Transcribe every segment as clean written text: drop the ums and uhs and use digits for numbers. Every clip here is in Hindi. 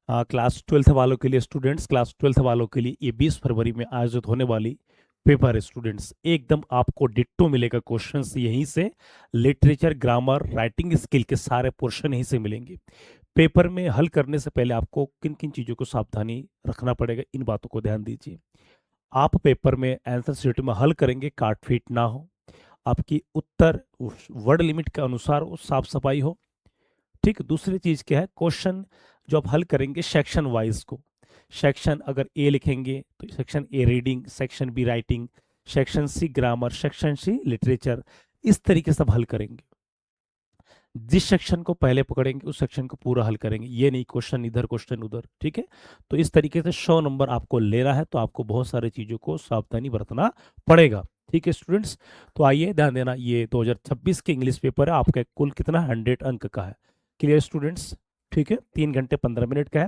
क्लास ट्वेल्थ वालों के लिए स्टूडेंट्स, क्लास ट्वेल्थ वालों के लिए ये 20 फरवरी में आयोजित होने वाली पेपर है स्टूडेंट्स। एकदम आपको डिट्टो मिलेगा क्वेश्चंस यहीं से। लिटरेचर, ग्रामर, राइटिंग स्किल के सारे पोर्शन यहीं से मिलेंगे। पेपर में हल करने से पहले आपको किन किन चीज़ों को सावधानी रखना पड़ेगा, इन बातों को ध्यान दीजिए। आप पेपर में आंसर शीट में हल करेंगे, काट फीट ना हो, आपकी उत्तर वर्ड लिमिट के अनुसार वो साफ सफाई हो। ठीक, दूसरी चीज क्या है, क्वेश्चन जो आप हल करेंगे सेक्शन वाइज को, सेक्शन अगर ए लिखेंगे तो section A reading, section B writing, section C grammar, section C literature, इस तरीके से आप हल करेंगे। जिस सेक्शन को पहले पकड़ेंगे उस सेक्शन को पूरा हल करेंगे, ये नहीं क्वेश्चन इधर क्वेश्चन उधर। ठीक है, तो इस तरीके से 100 नंबर आपको लेना है, तो आपको बहुत सारी चीजों को सावधानी बरतना पड़ेगा। ठीक है स्टूडेंट्स, तो आइए ध्यान देना, ये 2026 के इंग्लिश पेपर है, आपका कुल कितना 100 अंक का है। Clear students? ठीक है, 3 घंटे 15 मिनट का है।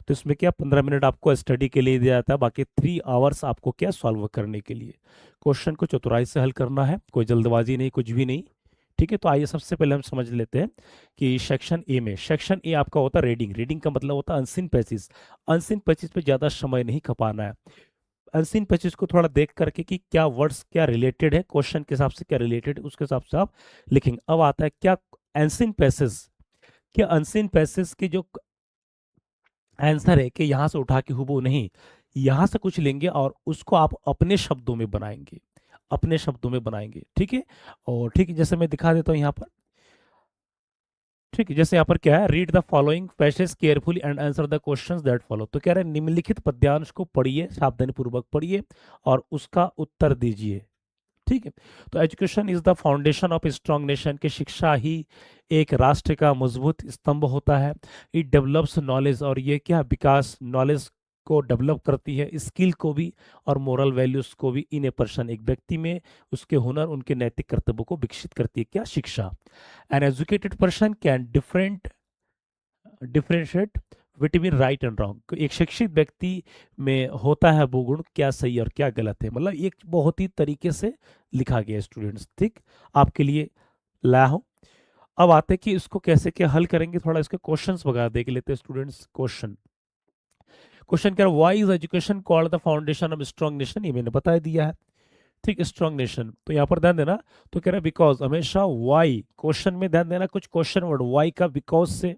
तो इसमें क्या 15 मिनट आपको स्टडी के लिए दिया जाता है, बाकी 3 आवर्स आपको क्या सॉल्व करने के लिए। क्वेश्चन को चतुराई से हल करना है, कोई जल्दबाजी नहीं, कुछ भी नहीं। ठीक है, तो आइए सबसे पहले हम समझ लेते हैं कि सेक्शन ए में, सेक्शन ए आपका होता है रीडिंग। रीडिंग का मतलब होता है अनसीन पैसेज। अनसीन पैसेज पे ज़्यादा समय नहीं खपाना है। अनसीन पैसेज को थोड़ा देख करके कि क्या वर्ड्स क्या रिलेटेड है, क्वेश्चन के हिसाब से क्या रिलेटेड है, उसके हिसाब से आप लिखेंगे। अब आता है क्या अनसीन पैसेज, क्या अनसीन पैसेज की जो आंसर है कि यहाँ से उठा के हुबहू नहीं, यहाँ से कुछ लेंगे और उसको आप अपने शब्दों में बनाएंगे, अपने शब्दों में बनाएंगे। ठीक है, और ठीक है, जैसे मैं दिखा देता हूँ यहाँ पर। ठीक है, जैसे यहाँ पर क्या है, read the following passage carefully and answer the questions that follow. तो कह रहे हैं निम्नलिखित पद्यांश को पढ़िए, सावधानी पूर्वक पढ़िए और उसका उत्तर दीजिए। ठीक है, तो education is the foundation of strong nation, की शिक्षा ही एक राष्ट्र का मजबूत स्तंभ होता है। इट डेवलप्स नॉलेज, और ये क्या विकास, नॉलेज को डेवलप करती है, स्किल को भी और मोरल वैल्यूज को भी। इन ए पर्सन, एक व्यक्ति में उसके हुनर, उनके नैतिक कर्तव्यों को विकसित करती है क्या, शिक्षा। An educated person can differentiate between right and wrong. एक शिक्षित व्यक्ति में होता है वो गुण, क्या सही और क्या गलत है। मतलब एक बहुत ही तरीके से लिखा गया है स्टूडेंट्स। ठीक, आपके लिए लाया हूं। अब आते हैं कि इसको कैसे क्या हल करेंगे, थोड़ा इसके क्वेश्चंस वगैरह देख लेते हैं स्टूडेंट्स। क्वेश्चन क्वेश्चन क्या है, why is education called the foundation of strong nation, ये मैंने बता दिया है। ठीक, स्ट्रांग नेशन, तो यहाँ पर ध्यान देना। तो कह रहा है बिकॉज, हमेशा वाई क्वेश्चन में ध्यान देना, कुछ क्वेश्चन वर्ड वाई का बिकॉज से,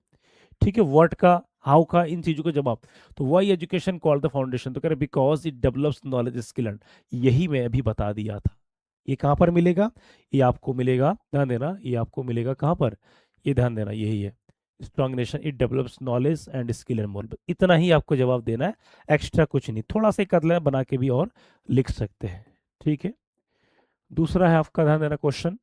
ठीक है, व्हाट का, हाउ का, इन चीजों का जवाब। तो why education called the foundation, तो कह रहे because it develops knowledge skill and, यही मैं अभी बता दिया था। ये कहाँ पर मिलेगा, ये आपको मिलेगा, ध्यान देना, ये आपको मिलेगा कहाँ पर, ये ध्यान देना, यही है strong nation, it develops knowledge and skill and moral. इतना ही आपको जवाब देना है, एक्स्ट्रा कुछ नहीं। थोड़ा सा एक अदला बना के भी और लिख सकते हैं। ठीक है, दूसरा है आपका, ध्यान देना question,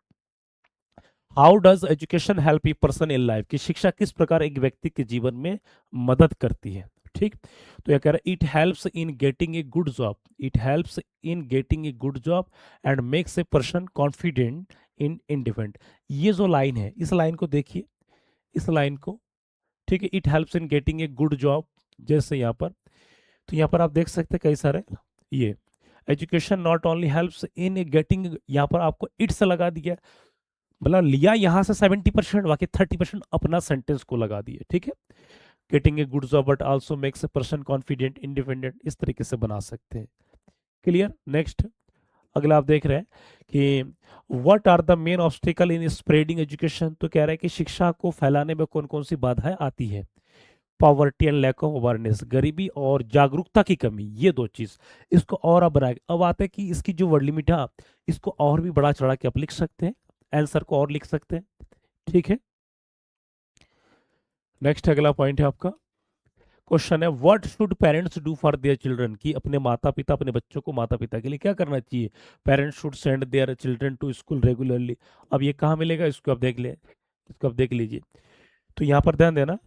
how does education help a person in life, की शिक्षा किस प्रकार एक व्यक्ति के जीवन में मदद करती है। ठीक, तो यह कह रहा है it helps in getting a good job, it helps in getting a good job and makes a person confident in independent. ये जो लाइन है, इस लाइन को देखिए, इस लाइन को। ठीक है, it helps in getting a good job, जैसे यहाँ पर, तो यहाँ पर आप देख सकते हैं कई सारे, ये education not only helps in getting, यहाँ पर आपको इट से लगा दिया, मतलब लिया यहाँ से 70%, बाकी 30% अपना सेंटेंस को लगा दिए। ठीक है, getting a good job but also makes a person confident independent, इस तरीके से बना सकते हैं। क्लियर, नेक्स्ट अगला आप देख रहे हैं कि what are the main obstacle in spreading education, तो कह रहा है कि शिक्षा को फैलाने में कौन कौन सी बाधाएं आती है। Poverty and lack of awareness, गरीबी और जागरूकता की कमी, ये दो चीज। इसको और आप बनाएंगे। अब आता है कि इसकी जो वर्ड लिमिट है, इसको और भी बड़ा चढ़ा के आप लिख सकते हैं, आंसर को और लिख सकते हैं। ठीक है, नेक्स्ट अगला पॉइंट है आपका, क्वेश्चन है what should parents do for their children, की अपने माता पिता, अपने बच्चों को माता पिता के लिए क्या करना चाहिए। Parents should send their children to school regularly. अब ये कहाँ मिलेगा, इसको आप देख ले, इसको आप देख लीजिए। तो यहाँ पर ध्यान देना।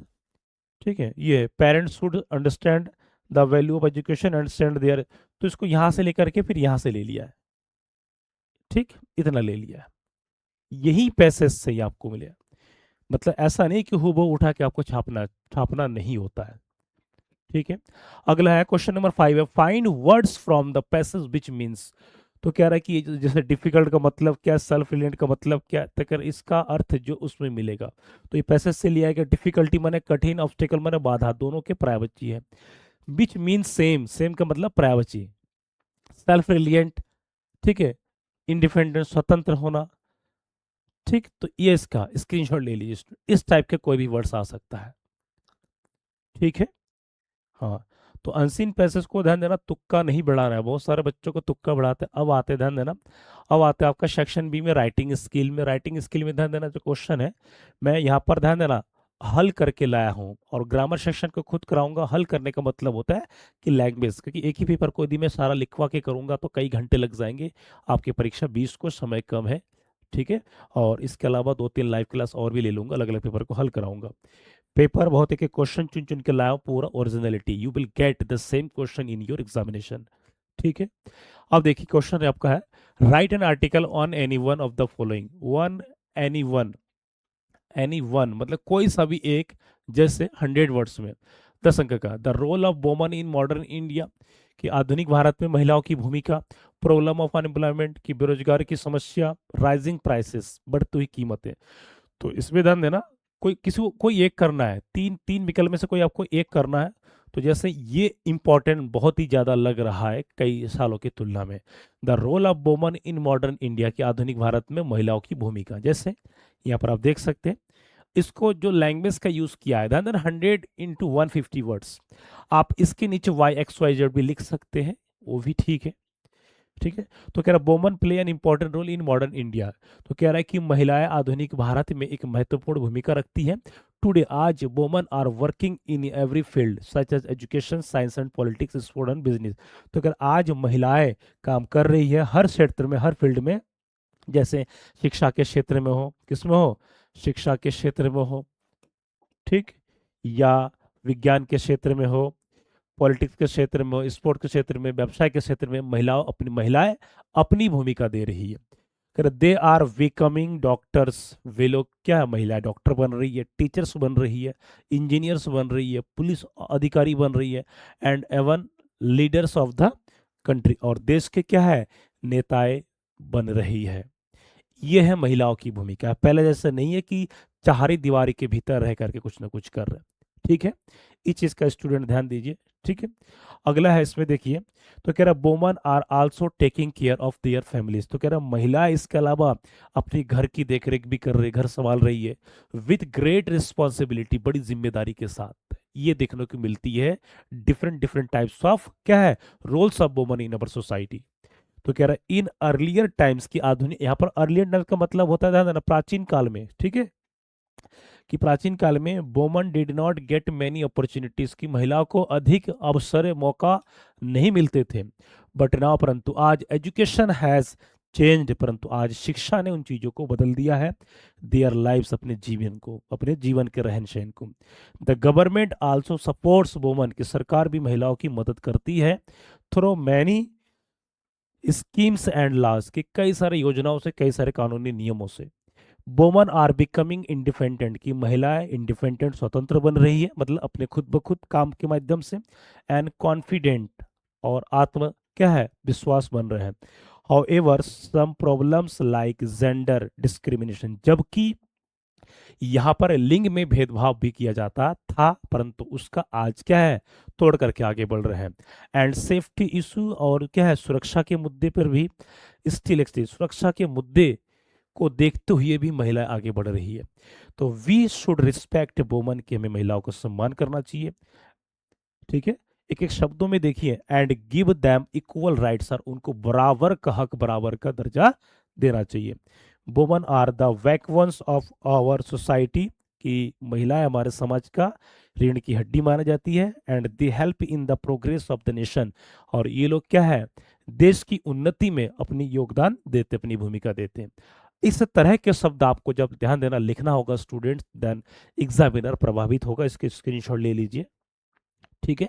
ठीक है, ये parents should understand the value of education and send their, तो इसको यहाँ से लेकर के फिर यहाँ से ले लिया है। ठीक, इतना ले लिया है, यही पैसेज से ही आपको मिले। मतलब ऐसा नहीं कि हूबहू उठा के आपको छापना, छापना नहीं होता है। ठीक है, अगला है क्वेश्चन नंबर 5 है, find words from the passage which means, तो कह रहा है कि ये जैसे डिफिकल्ट का मतलब क्या, सेल्फ रिलेंट का मतलब क्या, तो कह रहा है इसका अर्थ जो उसमें मिलेगा। तो ये पैसेज से लिया है कि डिफिकल्टी माने कठिन, ऑब्स्टेकल माने बाधा, दोनों के पर्यायवाची है। विच मीन सेम, सेम का मतलब पर्यायवाची। सेल्फ रिलियंट, ठीक है, इंडिपेंडेंट स्वतंत्र होना, ठीक। तो ये इसका स्क्रीनशॉट ले लीजिए, इस टाइप के कोई भी वर्ड्स आ सकता है, ठीक है। हाँ, तो अनसीन पैसेज को ध्यान देना, तुक्का नहीं बढ़ाना है, बहुत सारे बच्चों को तुक्का बढ़ाते हैं। अब आते, ध्यान देना, अब आते हैं आपका सेक्शन बी में राइटिंग स्किल में। राइटिंग स्किल में ध्यान देना, जो क्वेश्चन है मैं यहाँ पर ध्यान देना हल करके लाया हूँ, और ग्रामर सेक्शन को खुद कराऊंगा। हल करने का मतलब होता है कि लैंग्वेज, क्योंकि एक ही पेपर को यदि मैं सारा लिखवा के करूंगा तो कई घंटे लग जाएंगे, आपकी परीक्षा 20 को समय कम है, ठीक है। और इसके अलावा 2-3 लाइव क्लास और भी ले लूंगा, अलग अलग पेपर को हल कराऊंगा। पेपर बहुत एक क्वेश्चन चुन चुन के लाओ, पूरा originality, you will get the same question in your examination, ठीक है। अब देखिए क्वेश्चन आपका है, right an article on any one of the following. One, any one, any one मतलब कोई सा भी एक, जैसे 100 वर्ड्स में, 10 अंक का। The role of women in modern India, कि आधुनिक भारत में महिलाओं की भूमिका। प्रॉब्लम ऑफ अनएम्प्लॉयमेंट, की बेरोजगारी की समस्या। राइजिंग प्राइसेस, बढ़ती हुई कीमतें। तो इसमें ध्यान देना, कोई किसी को कोई एक करना है, तीन तीन विकल्प में से कोई आपको एक करना है। तो जैसे ये इंपॉर्टेंट बहुत ही ज्यादा लग रहा है कई सालों की तुलना में, the role of woman in modern India, की आधुनिक भारत में महिलाओं की भूमिका। जैसे यहाँ पर आप देख सकते हैं, इसको जो लैंग्वेज का यूज किया है, ध्यान देना 100 × 150 वर्ड्स। आप इसके नीचे YXYZ भी लिख सकते हैं, वो भी ठीक है, ठीक है। तो कह रहा है women play an important role in modern India. तो कह रहा है कि महिलाएं आधुनिक भारत में एक महत्वपूर्ण भूमिका रखती हैं। टुडे, आज women are working in every field such as education, science and politics, sport and business. तो कह रहा है, आज महिलाएं काम कर रही है हर क्षेत्र में, हर फील्ड में। जैसे शिक्षा के क्षेत्र में हो, किसमें हो, शिक्षा के क्षेत्र में हो, ठीक, या विज्ञान के क्षेत्र में हो, पॉलिटिक्स के क्षेत्र में, स्पोर्ट के क्षेत्र में, व्यवसाय के क्षेत्र में, महिलाएं अपनी भूमिका दे रही है। कर दे आर बिकमिंग डॉक्टर्स, वे लोग क्या है, महिलाएं डॉक्टर बन रही है, टीचर्स बन रही है, इंजीनियर्स बन रही है, पुलिस अधिकारी बन रही है, and even leaders of the country, और देश के क्या है, नेताएं बन रही है। ये है महिलाओं की भूमिका। पहले जैसे नहीं है कि चारी दीवारी के भीतर रह करके कुछ ना कुछ कर रहे हैं, ठीक है। इस चीज का स्टूडेंट ध्यान दीजिए, ठीक है। अगला है, इसमें देखिए, तो कह रहा women are also taking care of their families. तो कह रहा महिला इसके अलावा अपनी घर की देखरेख भी कर रही, घर संभाल रही है, विथ ग्रेट रिस्पॉन्सिबिलिटी, बड़ी जिम्मेदारी के साथ। ये देखने को मिलती है डिफरेंट डिफरेंट टाइप्स ऑफ क्या है, roles of women in our society. तो कह रहा है इन अर्लियर टाइम्स, की आधुनिक, यहाँ पर अर्लियर टाइम्स का मतलब होता है ध्यान देना प्राचीन काल में, ठीक है, कि प्राचीन काल में woman did not gate many opportunities, की महिलाओं को अधिक अवसर, मौका नहीं मिलते थे। बट नाउ, परंतु आज, एजुकेशन हैज चेंज्ड, परंतु आज शिक्षा ने उन चीजों को बदल दिया है। देयर लाइव्स, अपने जीवन को, अपने जीवन के रहन सहन को। The government also supports women, की सरकार भी महिलाओं की मदद करती है through many schemes and laws, के कई सारे योजनाओं से, कई सारे कानूनी नियमों से। वोमन आर बिकमिंग इंडिपेंडेंट, की महिलाएं इंडिपेंडेंट, स्वतंत्र बन रही है, मतलब अपने खुद ब खुद काम के माध्यम से। एंड कॉन्फिडेंट, और आत्म क्या है, विश्वास बन रहे हैं। However some problems like gender discrimination, जबकि यहाँ पर लिंग में भेदभाव भी किया जाता था, परंतु उसका आज क्या है, तोड़ करके आगे बढ़ रहे हैं। एंड सेफ्टी इशू, और क्या है, सुरक्षा के मुद्दे पर भी स्टिल सुरक्षा के मुद्दे को देखते हुए भी महिलाएं आगे बढ़ रही है। तो वी शुड रिस्पेक्ट वुमन, की हमें महिलाओं को सम्मान करना चाहिए, ठीक है। एक एक शब्दों में देखिए, and give them equal rights, और उनको बराबर का हक, बराबर का दर्जा देना चाहिए। Woman are the backbones of our society, की महिलाएं हमारे समाज का रीढ़ की हड्डी मानी जाती है। And they help in the progress of the nation, और ये लोग क्या है, देश की उन्नति में अपनी योगदान देते, अपनी भूमिका देते हैं। इस तरह के शब्द आपको जब ध्यान देना लिखना होगा स्टूडेंट्स, देन एग्जामिनर प्रभावित होगा। इसके स्क्रीनशॉट ले लीजिए, ठीक है।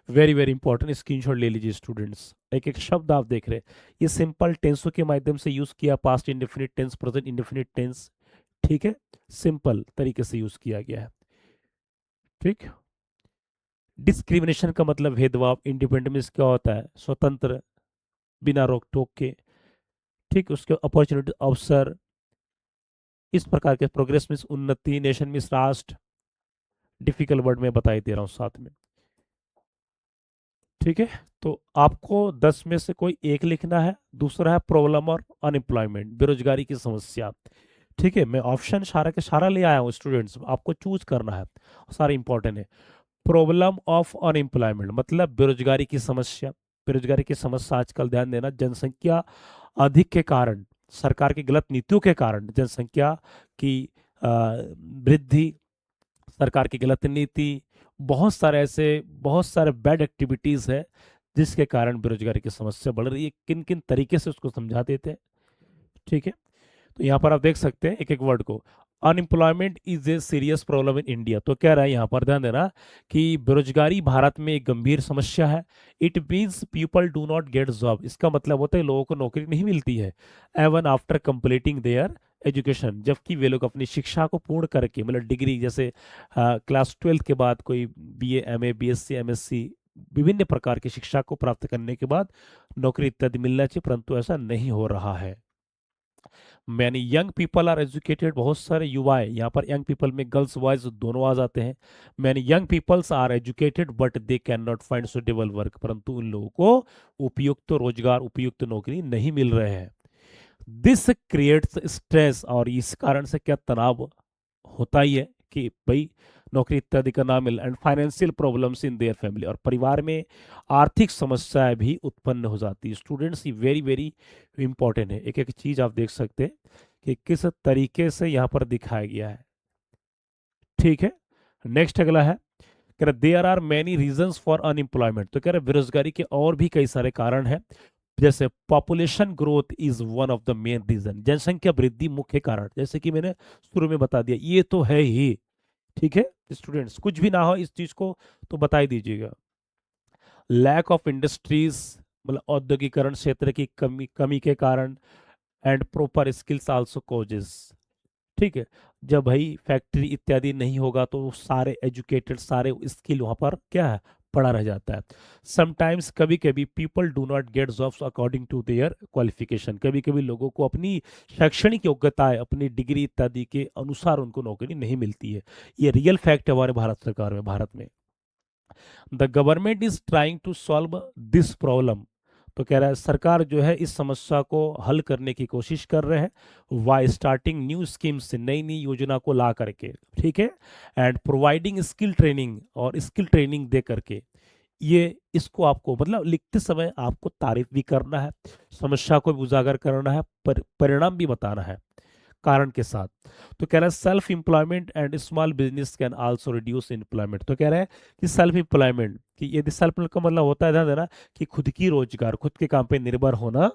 वेरी वेरी इंपॉर्टेंट, स्क्रीनशॉट ले लीजिए स्टूडेंट्स। एक एक शब्द आप देख रहे हैं, ये सिंपल टेंसों के माध्यम से यूज किया, past indefinite tense, present indefinite tense, ठीक है, सिंपल तरीके से यूज किया गया है, ठीक। डिस्क्रिमिनेशन का मतलब भेदभाव, इंडिपेंडेंस क्या होता है, स्वतंत्र, बिना रोक टोक के। ठीक, उसके अपॉर्चुनिटी, अवसर, इस प्रकार के, प्रोग्रेस मीन्स उन्नति, नेशन मीन्स राष्ट्र, डिफिकल्ट वर्ड में बताई दे रहा हूँ साथ में। ठीक है, तो आपको 10 में से कोई एक लिखना है। दूसरा है प्रॉब्लम और अनएम्प्लॉयमेंट, बेरोजगारी की समस्या। ठीक है, मैं ऑप्शन सारा के सारा ले आया हूँ स्टूडेंट्स, आपको चूज करना है, सारे इंपॉर्टेंट है। प्रॉब्लम ऑफ अनएम्प्लॉयमेंट मतलब बेरोजगारी की समस्या। बेरोजगारी की समस्या आजकल, ध्यान देना, जनसंख्या अधिक के कारण, सरकार की गलत नीतियों के कारण, जनसंख्या की वृद्धि, सरकार की गलत नीति, बहुत सारे बैड एक्टिविटीज है जिसके कारण बेरोजगारी की समस्या बढ़ रही है। किन किन तरीके से उसको समझा देते हैं। ठीक है, तो यहाँ पर आप देख सकते हैं एक एक वर्ड को। Unemployment is a serious problem in India, तो क्या रहा है यहाँ पर, ध्यान देना कि बेरोजगारी भारत में एक गंभीर समस्या है। It means people do not get job, इसका मतलब होता है लोगों को नौकरी नहीं मिलती है। Even after completing their education, जबकि वे लोग अपनी शिक्षा को पूर्ण करके, मतलब डिग्री, जैसे क्लास 12 के बाद कोई BA MA BSc MSc विभिन्न प्रकार की शिक्षा को प्राप्त करने के बाद नौकरी इत्यादि मिलना चाहिए, परंतु ऐसा नहीं हो रहा है। Many young people are educated, बहुत सारे युवा है, यहाँ पर यंग पीपल में गर्ल्स बॉयज दोनों आ जाते हैं। Many young peoples are educated but they can not find suitable work, परंतु उन लोगों को उपयुक्त रोजगार, उपयुक्त नौकरी नहीं मिल रहे हैं। दिस क्रिएट्स स्ट्रेस, और इस कारण से क्या तनाव होता ही है कि भाई नौकरी इत्यादि का ना मिल, and financial problems in their family, और परिवार में आर्थिक समस्याएं भी उत्पन्न हो जाती है। स्टूडेंट्स, ये वेरी वेरी इंपॉर्टेंट है, एक एक चीज आप देख सकते हैं कि किस तरीके से यहाँ पर दिखाया गया है। ठीक है, नेक्स्ट अगला है, कह रहे there are many reasons for unemployment, तो कह रहे बेरोजगारी के और भी कई सारे कारण हैं, जैसे population growth is one of the main reason, जनसंख्या वृद्धि मुख्य कारण, जैसे कि मैंने शुरू में बता दिया, ये तो है ही। ठीक है स्टूडेंट्स, कुछ भी ना हो इस चीज को तो बता ही दीजिएगा। लैक ऑफ इंडस्ट्रीज, मतलब औद्योगिकरण क्षेत्र की कमी कमी के कारण, and proper skills also causes. ठीक है, जब भाई फैक्ट्री इत्यादि नहीं होगा तो सारे एजुकेटेड, सारे स्किल वहां पर क्या है, पड़ा रह जाता है। समटाइम्स, कभी कभी, people do not get jobs according to their qualification, कभी कभी लोगों को अपनी शैक्षणिक योग्यताएं, अपनी डिग्री इत्यादि के अनुसार उनको नौकरी नहीं मिलती है। ये रियल फैक्ट है हमारे भारत सरकार में, भारत में। The government is trying to solve this problem, तो कह रहा है सरकार जो है इस समस्या को हल करने की कोशिश कर रहे हैं, वाई स्टार्टिंग न्यू स्कीम्स, नई नई योजना को ला करके। ठीक है, एंड प्रोवाइडिंग स्किल ट्रेनिंग, और स्किल ट्रेनिंग दे करके। ये इसको आपको, मतलब लिखते समय आपको तारीफ भी करना है, समस्या को भी उजागर करना है, परिणाम भी बताना है कारण के साथ। तो कह रहा है self employment and small business can also reduce employment, तो कह रहा है कि सेल्फ एम्प्लॉयमेंट, कि यदि सेल्फ का मतलब होता है, ध्यान देना, कि खुद की रोजगार, खुद के काम पे निर्भर होना,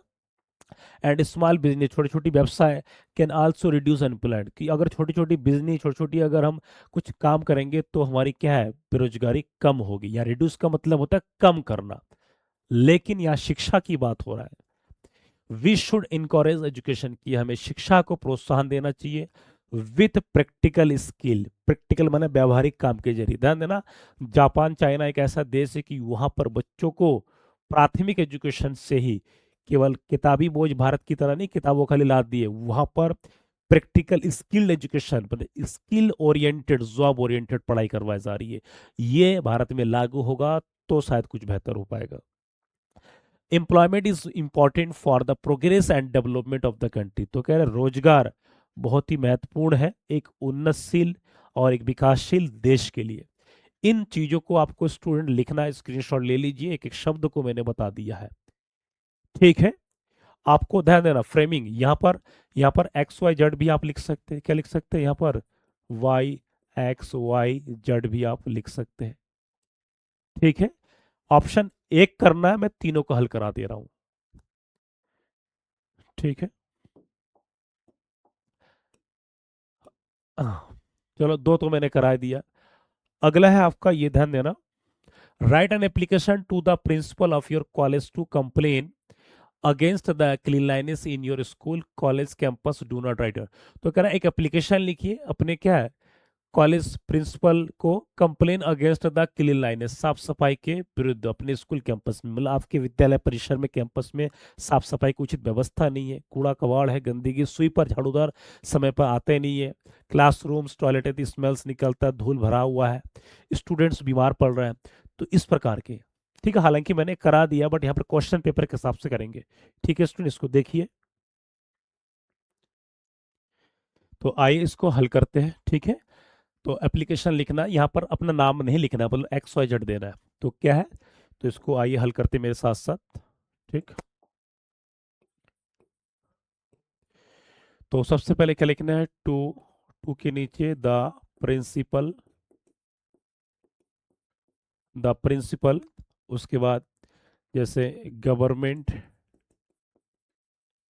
एंड स्मॉल बिजनेस, छोटी छोटी व्यवसाय, कैन आल्सो रिड्यूस एम्प्लॉयमेंट, कि अगर छोटी छोटी बिजनेस, छोटी छोटी अगर हम कुछ काम करेंगे तो हमारी क्या है, बेरोजगारी कम होगी। या रिड्यूस का मतलब होता है कम करना, लेकिन यहाँ शिक्षा की बात हो रहा है। वी शुड इनकरेज एजुकेशन, की हमें शिक्षा को प्रोत्साहन देना चाहिए, विथ प्रैक्टिकल स्किल, प्रैक्टिकल माने व्यवहारिक काम के जरिए। ध्यान देना, जापान चाइना एक ऐसा देश है कि वहां पर बच्चों को प्राथमिक एजुकेशन से ही, केवल किताबी बोझ भारत की तरह नहीं, किताबों खाली लाद दिए, वहां पर प्रैक्टिकल स्किल एजुकेशन, मतलब स्किल ओरिएंटेड, जॉब ओरिएंटेड पढ़ाई करवाई जा रही है। ये भारत में लागू होगा तो शायद कुछ बेहतर हो पाएगा। Employment is important for the progress and development of the country, तो कह रहे रोजगार बहुत ही महत्वपूर्ण है एक उन्नतशील और एक विकासशील देश के लिए। इन चीजों को आपको स्टूडेंट लिखना है, स्क्रीनशॉट ले लीजिए, एक एक शब्द को मैंने बता दिया है। ठीक है, आपको ध्यान देना फ्रेमिंग, यहाँ पर एक्स वाई जेड भी आप लिख सकते हैं, क्या लिख सकते हैं यहाँ पर, वाई एक्स वाई जेड भी आप लिख सकते हैं। ठीक है, ऑप्शन एक करना है, मैं तीनों को हल करा दे रहा हूं। ठीक है, चलो दो तो मैंने करा दिया। अगला है आपका, ये ध्यान देना, write an application to the principal of your college to complain against the cleanliness in your school college campus, do not write. तो कह रहा है एक एप्लीकेशन लिखिए अपने क्या है, कॉलेज प्रिंसिपल को कंप्लेन अगेंस्ट द क्लीन लाइनेस, साफ सफाई के विरुद्ध अपने स्कूल कैंपस में, मतलब आपके विद्यालय परिसर में, कैंपस में साफ सफाई की उचित व्यवस्था नहीं है, कूड़ा कबाड़ है, गंदगी, स्वीपर झाड़ूदार समय पर आते नहीं है, क्लासरूम्स टॉयलेट यदि स्मेल्स निकलता है, धूल भरा हुआ है, स्टूडेंट्स बीमार पड़ रहे हैं। तो इस प्रकार के, ठीक है, हालांकि मैंने करा दिया बट यहाँ पर क्वेश्चन पेपर के हिसाब से करेंगे। ठीक है स्टूडेंट, इसको देखिए। तो आइए इसको हल करते हैं। ठीक है, तो एप्लीकेशन लिखना, यहाँ पर अपना नाम नहीं लिखना है, मतलब एक्स वाई जेड देना है। तो क्या है, तो इसको आइए हल करते हैं मेरे साथ साथ। ठीक, तो सबसे पहले क्या लिखना है, टू, टू के नीचे प्रिंसिपल द प्रिंसिपल, उसके बाद जैसे गवर्नमेंट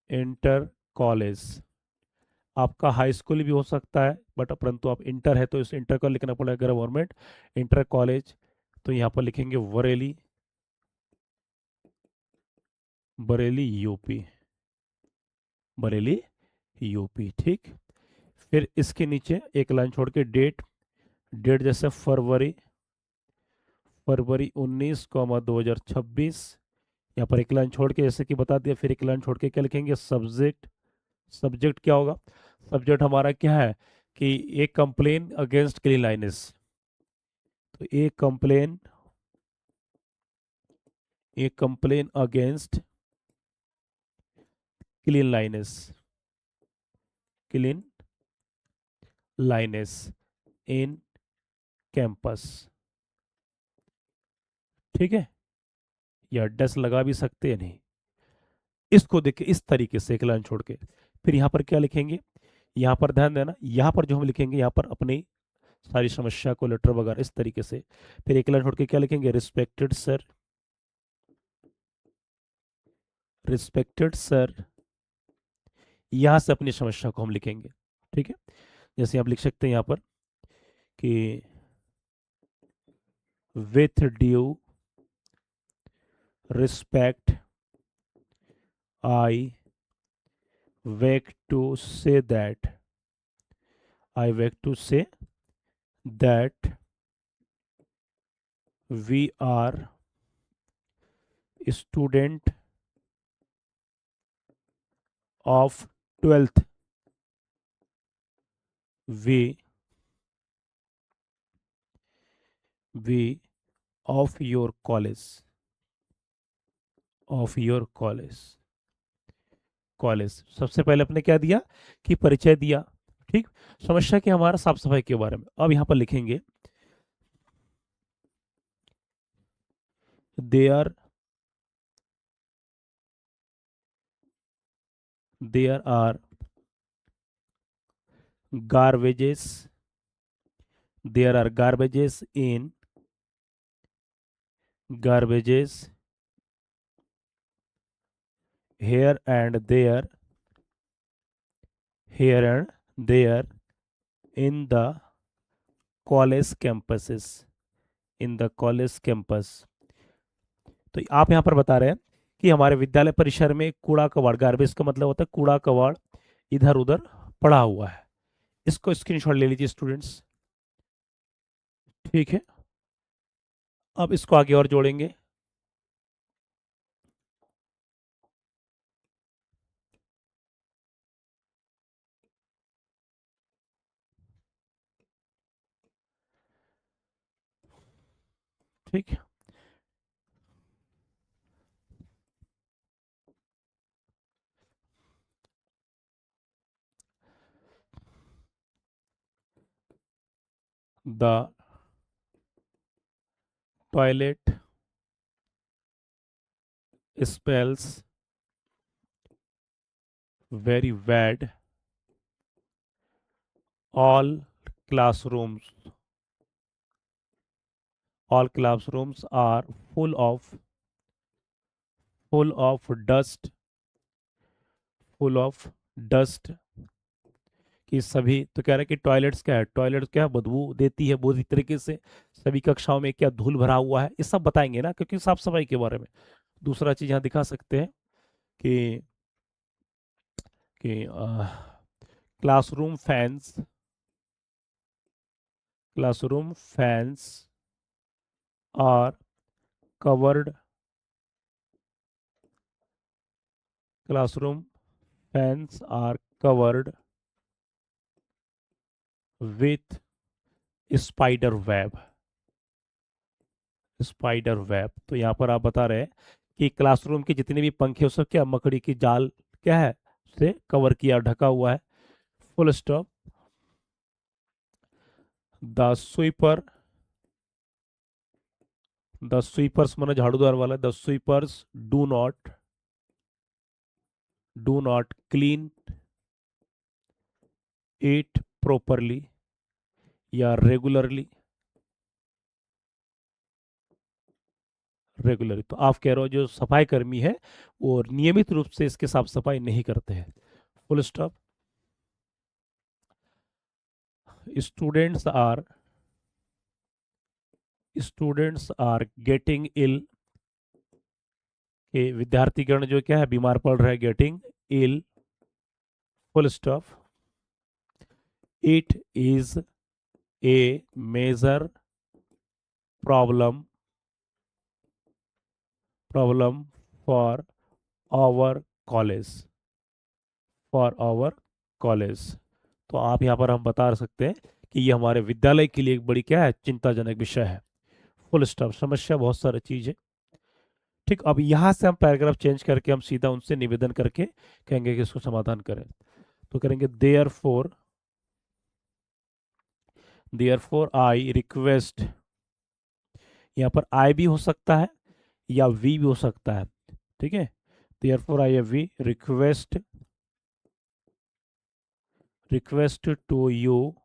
इंटर कॉलेज, आपका हाई स्कूल भी हो सकता है बट परंतु आप इंटर है तो इस इंटर का लिखना पड़ेगा, गवर्नमेंट इंटर कॉलेज। तो यहाँ पर लिखेंगे बरेली, बरेली यूपी, बरेली यूपी। ठीक, फिर इसके नीचे एक लाइन छोड़ के डेट, डेट जैसे फरवरी, फरवरी 19, 2026। यहाँ पर एक लाइन छोड़ के जैसे कि बता दिया, फिर एक लाइन छोड़ के क्या लिखेंगे, सब्जेक्ट, सब्जेक्ट क्या होगा, सब्जेक्ट हमारा क्या है कि एक कंप्लेन अगेंस्ट क्लीन लाइनेस, तो एक कंप्लेन, एक complain against cleanliness, cleanliness in campus. ठीक है, या डस लगा भी सकते हैं, नहीं, इसको देखिए इस तरीके से एक लाइन छोड़ के, फिर यहाँ पर क्या लिखेंगे, यहाँ पर ध्यान देना, यहाँ पर जो हम लिखेंगे यहाँ पर अपनी सारी समस्या को लेटर वगैरह इस तरीके से, फिर एक लाइन छोड़ के क्या लिखेंगे, रिस्पेक्टेड सर, रिस्पेक्टेड सर, यहाँ से अपनी समस्या को हम लिखेंगे। ठीक है, जैसे आप लिख सकते हैं यहाँ पर कि with due respect I beg to say that, I beg to say that we are student of twelfth, we we of your college, of your college, college. सबसे पहले अपने क्या दिया कि परिचय दिया। ठीक, समस्या कि हमारा साफ सफाई के बारे में, अब यहाँ पर लिखेंगे there, there are garbages, there are garbages in, garbages here and there, here and there in the college campuses, in the college campus। तो आप यहाँ पर बता रहे हैं कि हमारे विद्यालय परिसर में कूड़ा कबाड़, गार्बेज का मतलब होता है कूड़ा कबाड़ इधर उधर पड़ा हुआ है। इसको स्क्रीनशॉट ले लीजिए स्टूडेंट्स। ठीक है, अब इसको आगे और जोड़ेंगे। ठीक है, the toilet spells very bad, all classrooms, all classrooms are full of, full of dust, full of dust। कि सभी, तो कह रहे हैं कि टॉयलेट्स क्या है, टॉयलेट क्या है, बदबू देती है बुरी तरीके से, सभी कक्षाओं में क्या धूल भरा हुआ है, ये सब बताएंगे ना, क्योंकि साफ सफाई के बारे में। दूसरा चीज यहाँ दिखा सकते हैं कि कि classroom fans, classroom fans are covered classroom fans are covered with spider web। तो यहाँ पर आप बता रहे हैं कि क्लासरूम के जितने भी पंखे हो सब क्या मकड़ी की जाल क्या है से कवर किया ढका हुआ है। Full stop. The sweeper the sweepers माना झाड़ूदार वाला, the sweepers do not clean it properly या रेगुलरली। तो आप कह रहे हो जो सफाई कर्मी है वो नियमित रूप से इसके साफ सफाई नहीं करते हैं। Full stop. Students are students are getting ill. के विद्यार्थीगण जो क्या है बीमार पड़ रहे हैं, getting ill. Full stop. It is a major problem problem for our college for our college. तो आप यहाँ पर हम बता सकते हैं कि ये हमारे विद्यालय के लिए एक बड़ी क्या है चिंताजनक विषय है। Full stop. समस्या बहुत सारी चीज है। ठीक, अब यहाँ से हम पैराग्राफ चेंज करके हम सीधा उनसे निवेदन करके कहेंगे कि इसको समाधान करें। तो करेंगे देयर फोर आई रिक्वेस्ट। यहाँ पर आई भी हो सकता है या वी भी हो सकता है। ठीक है, therefore I we request to you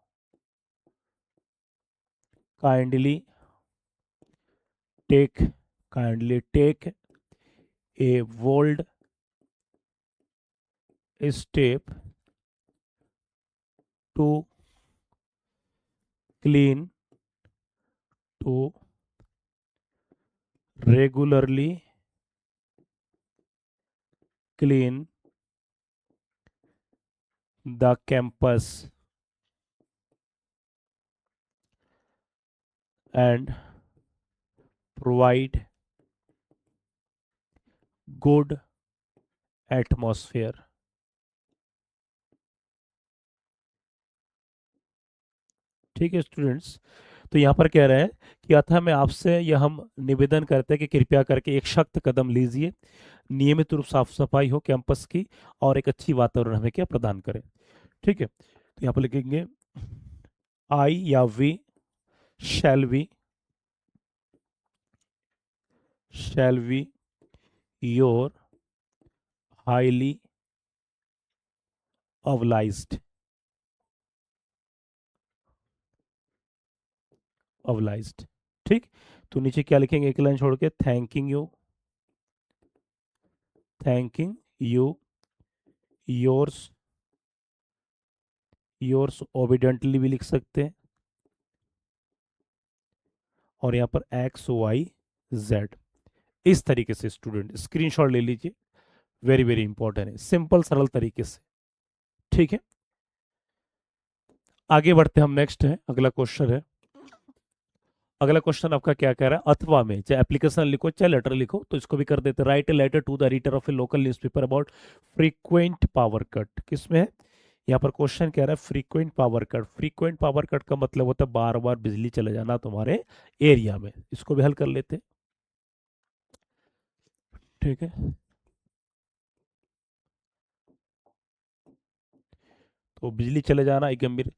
kindly take take a bold step to clean to regularly clean the campus and provide good atmosphere. ठीक है स्टूडेंट्स, तो यहाँ पर कह रहे हैं कि अतः मैं आपसे यह हम निवेदन करते हैं कि कृपया करके एक सख्त कदम लीजिए, नियमित रूप साफ सफाई हो कैंपस की और एक अच्छी वातावरण हमें क्या प्रदान करें। ठीक है, तो यहाँ पर लिखेंगे आई या we shall be your highly obliged obliged। ठीक, तो नीचे क्या लिखेंगे एक लाइन छोड़ के, थैंकिंग यू योर्स ओबिडेंटली भी लिख सकते हैं। और यहाँ पर XYZ। इस तरीके से स्टूडेंट स्क्रीनशॉट ले लीजिए, वेरी वेरी इंपॉर्टेंट है, सिंपल सरल तरीके से। ठीक है, आगे बढ़ते हम। नेक्स्ट है, अगला क्वेश्चन है। अगला क्वेश्चन आपका क्या कह रहा है, अथवा में चाहे एप्लीकेशन लिखो चाहे लेटर लिखो, तो इसको भी कर देते। Write a letter to the editor of a local newspaper about frequent power cut. किसमें है, यहाँ पर क्वेश्चन कह रहा है frequent power cut. Frequent power cut का मतलब होता है बार बार बिजली चले जाना तुम्हारे एरिया में। इसको भी हल कर लेते हैं। ठीक है, तो बिजली चले जाना एक गंभीर,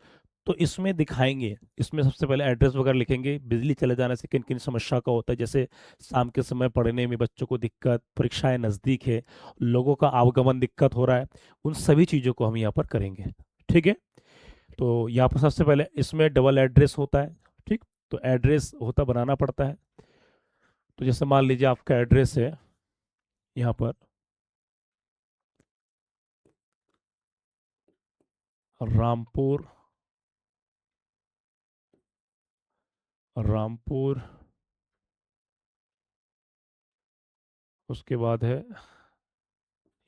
तो इसमें दिखाएंगे, इसमें सबसे पहले एड्रेस वगैरह लिखेंगे, बिजली चले जाने से किन किन समस्या का होता है, जैसे शाम के समय पढ़ने में बच्चों को दिक्कत, परीक्षाएं नज़दीक है, लोगों का आवागमन दिक्कत हो रहा है, उन सभी चीज़ों को हम यहाँ पर करेंगे। ठीक है, तो यहाँ पर सबसे पहले इसमें डबल एड्रेस होता है। ठीक, तो एड्रेस होता बनाना पड़ता है। तो जैसे मान लीजिए आपका एड्रेस है यहाँ पर रामपुर रामपुर उसके बाद है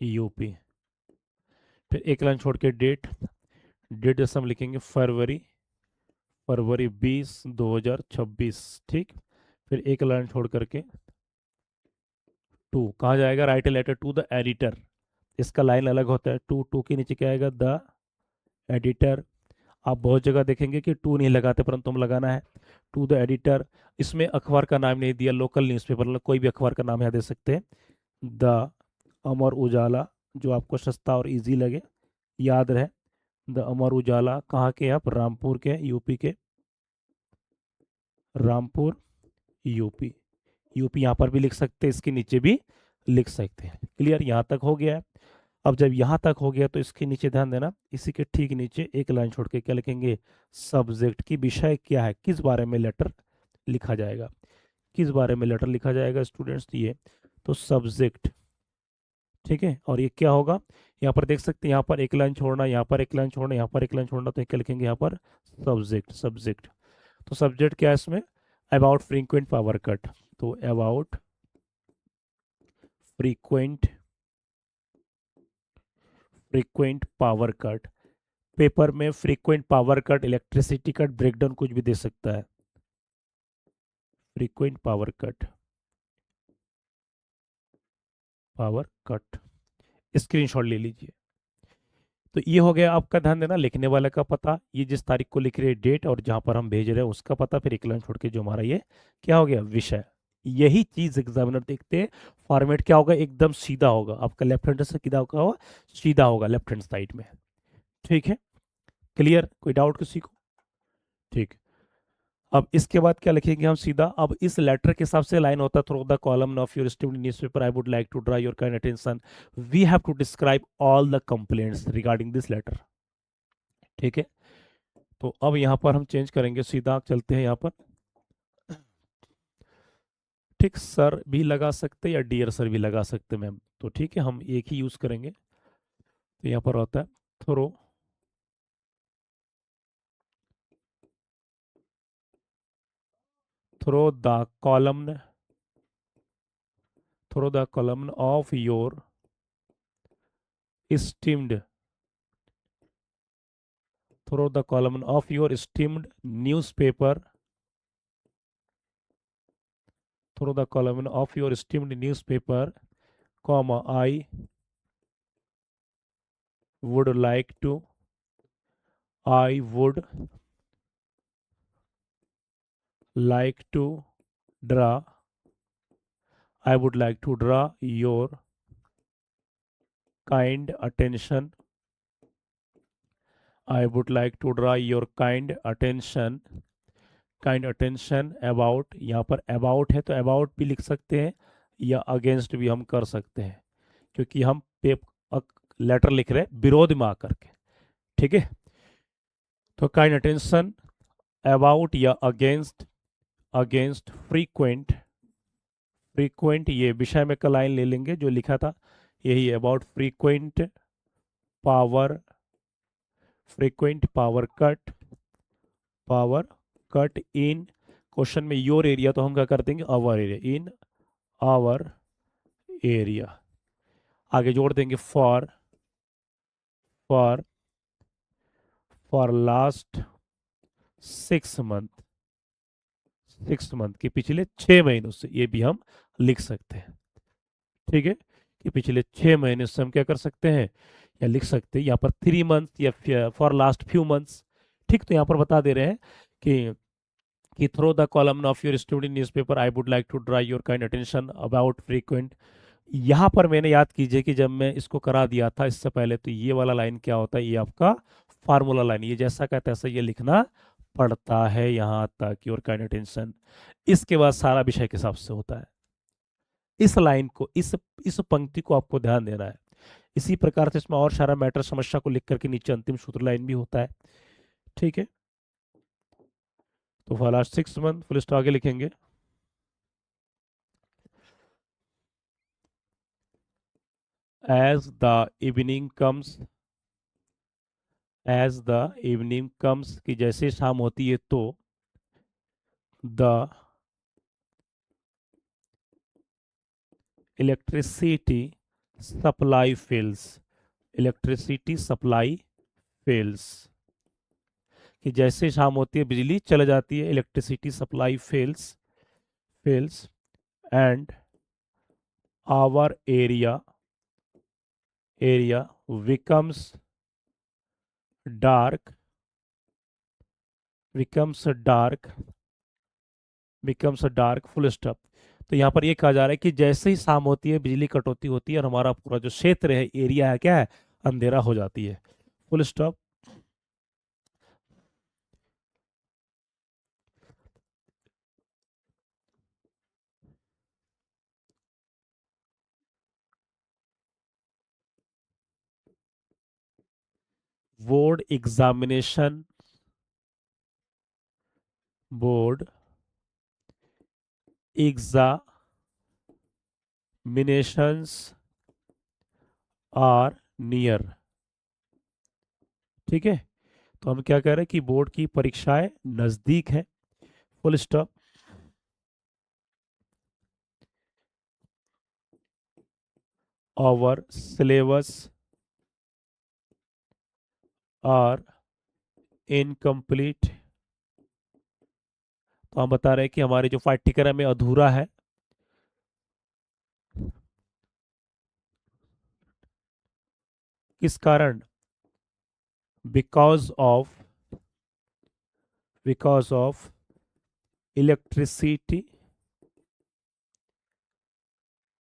यूपी। फिर एक लाइन छोड़ के डेट, डेट जैसे हम लिखेंगे फरवरी फरवरी 20, 2026, ठीक। फिर एक लाइन छोड़ करके टू कहाँ जाएगा, write a letter to the editor. इसका लाइन अलग होता है, टू टू के नीचे क्या आएगा, द एडिटर। आप बहुत जगह देखेंगे कि टू नहीं लगाते, परंतु हम लगाना है टू द एडिटर। इसमें अखबार का नाम नहीं दिया, लोकल न्यूज़पेपर मतलब कोई भी अखबार का नाम यहाँ दे सकते हैं। द अमर उजाला, जो आपको सस्ता और इजी लगे, याद रहे। द अमर उजाला कहाँ के आप, रामपुर के, यूपी के, रामपुर, यूपी। यूपी यहाँ पर भी लिख सकते हैं, इसके नीचे भी लिख सकते हैं। क्लियर, यहाँ तक हो गया है। अब जब यहाँ तक हो गया तो इसके नीचे ध्यान देना, इसी के ठीक नीचे एक लाइन छोड़ के क्या लिखेंगे, सब्जेक्ट की विषय क्या है, किस बारे में लेटर लिखा जाएगा, किस बारे में लेटर लिखा जाएगा स्टूडेंट्स, ये तो सब्जेक्ट। ठीक है, और ये क्या होगा, यहाँ पर देख सकते हैं, यहाँ पर एक लाइन छोड़ना, यहाँ पर एक लाइन छोड़ना, यहाँ पर एक लाइन छोड़ना, तो ये क्या लिखेंगे यहाँ पर, सब्जेक्ट, सब्जेक्ट। तो सब्जेक्ट क्या है इसमें, अबाउट फ्रीक्वेंट पावर कट, तो about frequent, frequent power cut. Paper में frequent power cut, electricity cut, breakdown कुछ भी दे सकता है, frequent power cut, power cut, screenshot ले लीजिए। तो ये हो गया आपका, ध्यान देना, लिखने वाले का पता, ये जिस तारीख को लिख रहे हैं डेट, और जहां पर हम भेज रहे हैं उसका पता, फिर एक लाइन छोड़ के जो हमारा ये क्या हो गया, विषय। यही चीज एग्जामिनर देखते हैं। फॉर्मेट क्या होगा, एकदम सीधा होगा आपका, लेफ्ट हैंड से सीधा होगा, सीधा होगा लेफ्ट हैंड साइड में। ठीक है, क्लियर, कोई डाउट किसी को, ठीक। अब इसके बाद क्या लिखेंगे हम सीधा, अब इस लेटर के हिसाब से लाइन होता है, through the column of your student newspaper I would like to draw your kind attention, we have to describe all the complaints regarding this letter. ठीक है, तो अब यहाँ पर हम चेंज करेंगे, सीधा चलते हैं यहाँ पर, ठीक, सर भी लगा सकते या डियर सर भी लगा सकते मैम, तो ठीक है हम एक ही यूज करेंगे। तो यहाँ पर होता है through, through the column, through the column of your esteemed, through the column of your esteemed newspaper, through the column of your esteemed newspaper, comma, would like to, I would like to draw, I would like to draw your kind attention, I would like to draw your kind attention about, यहाँ पर about है तो about भी लिख सकते हैं, या against भी हम कर सकते हैं, क्योंकि हम लेटर लिख रहे हैं विरोध में आकर के। ठीक है, तो काइंड अटेंशन अबाउट या अगेंस्ट, अगेंस्ट फ्रीक्वेंट, फ्रीक्वेंट ये विषय में का लाइन ले लेंगे जो लिखा था, यही about frequent power, frequent power cut, power cut in, question में योर एरिया, तो हम क्या कर देंगे, our area, in our area. आगे जोड़ देंगे for, for for last 6 month, 6 month के पिछले 6 महीनों से, ये भी हम लिख सकते हैं। ठीक है, कि पिछले 6 महीने से हम क्या कर सकते हैं, या लिख सकते हैं यहाँ पर 3 मंथ या फॉर लास्ट फ्यू मंथ्स। ठीक, तो यहाँ पर बता दे रहे हैं कि through the column of your student newspaper I would like to draw your kind attention about frequent. यहाँ पर मैंने याद कीजिए कि जब मैं इसको करा दिया था इससे पहले, तो ये वाला लाइन क्या होता है, ये आपका फार्मूला लाइन, ये जैसा कहता है ऐसा ये लिखना पड़ता है यहाँ तक, योर काइंड अटेंशन। इसके बाद सारा विषय के हिसाब से होता है। इस लाइन को, इस पंक्ति को आपको ध्यान देना है। इसी प्रकार से इसमें और सारा मैटर समस्या को लिख करके नीचे अंतिम सूत्र लाइन भी होता है। ठीक है, तो for last 6 month full stop आगे लिखेंगे, as the evening comes, as the evening comes कि जैसे शाम होती है तो, the electricity supply fails, electricity supply fails, कि जैसे शाम होती है बिजली चले जाती है, electricity supply fails and our area becomes dark becomes dark becomes dark full stop. तो यहाँ पर ये कहा जा रहा है कि जैसे ही शाम होती है बिजली कटौती होती है और हमारा पूरा जो क्षेत्र है, एरिया है, क्या है, अंधेरा हो जाती है, full stop. Board examination board examinations are near. ठीक है, तो हम क्या कह रहे हैं कि बोर्ड की परीक्षाएं नजदीक है, full stop. Our syllabus are incomplete. तो हम बता रहे हैं कि हमारे जो पाठ्यक्रम है अधूरा है। किस कारण? Because of electricity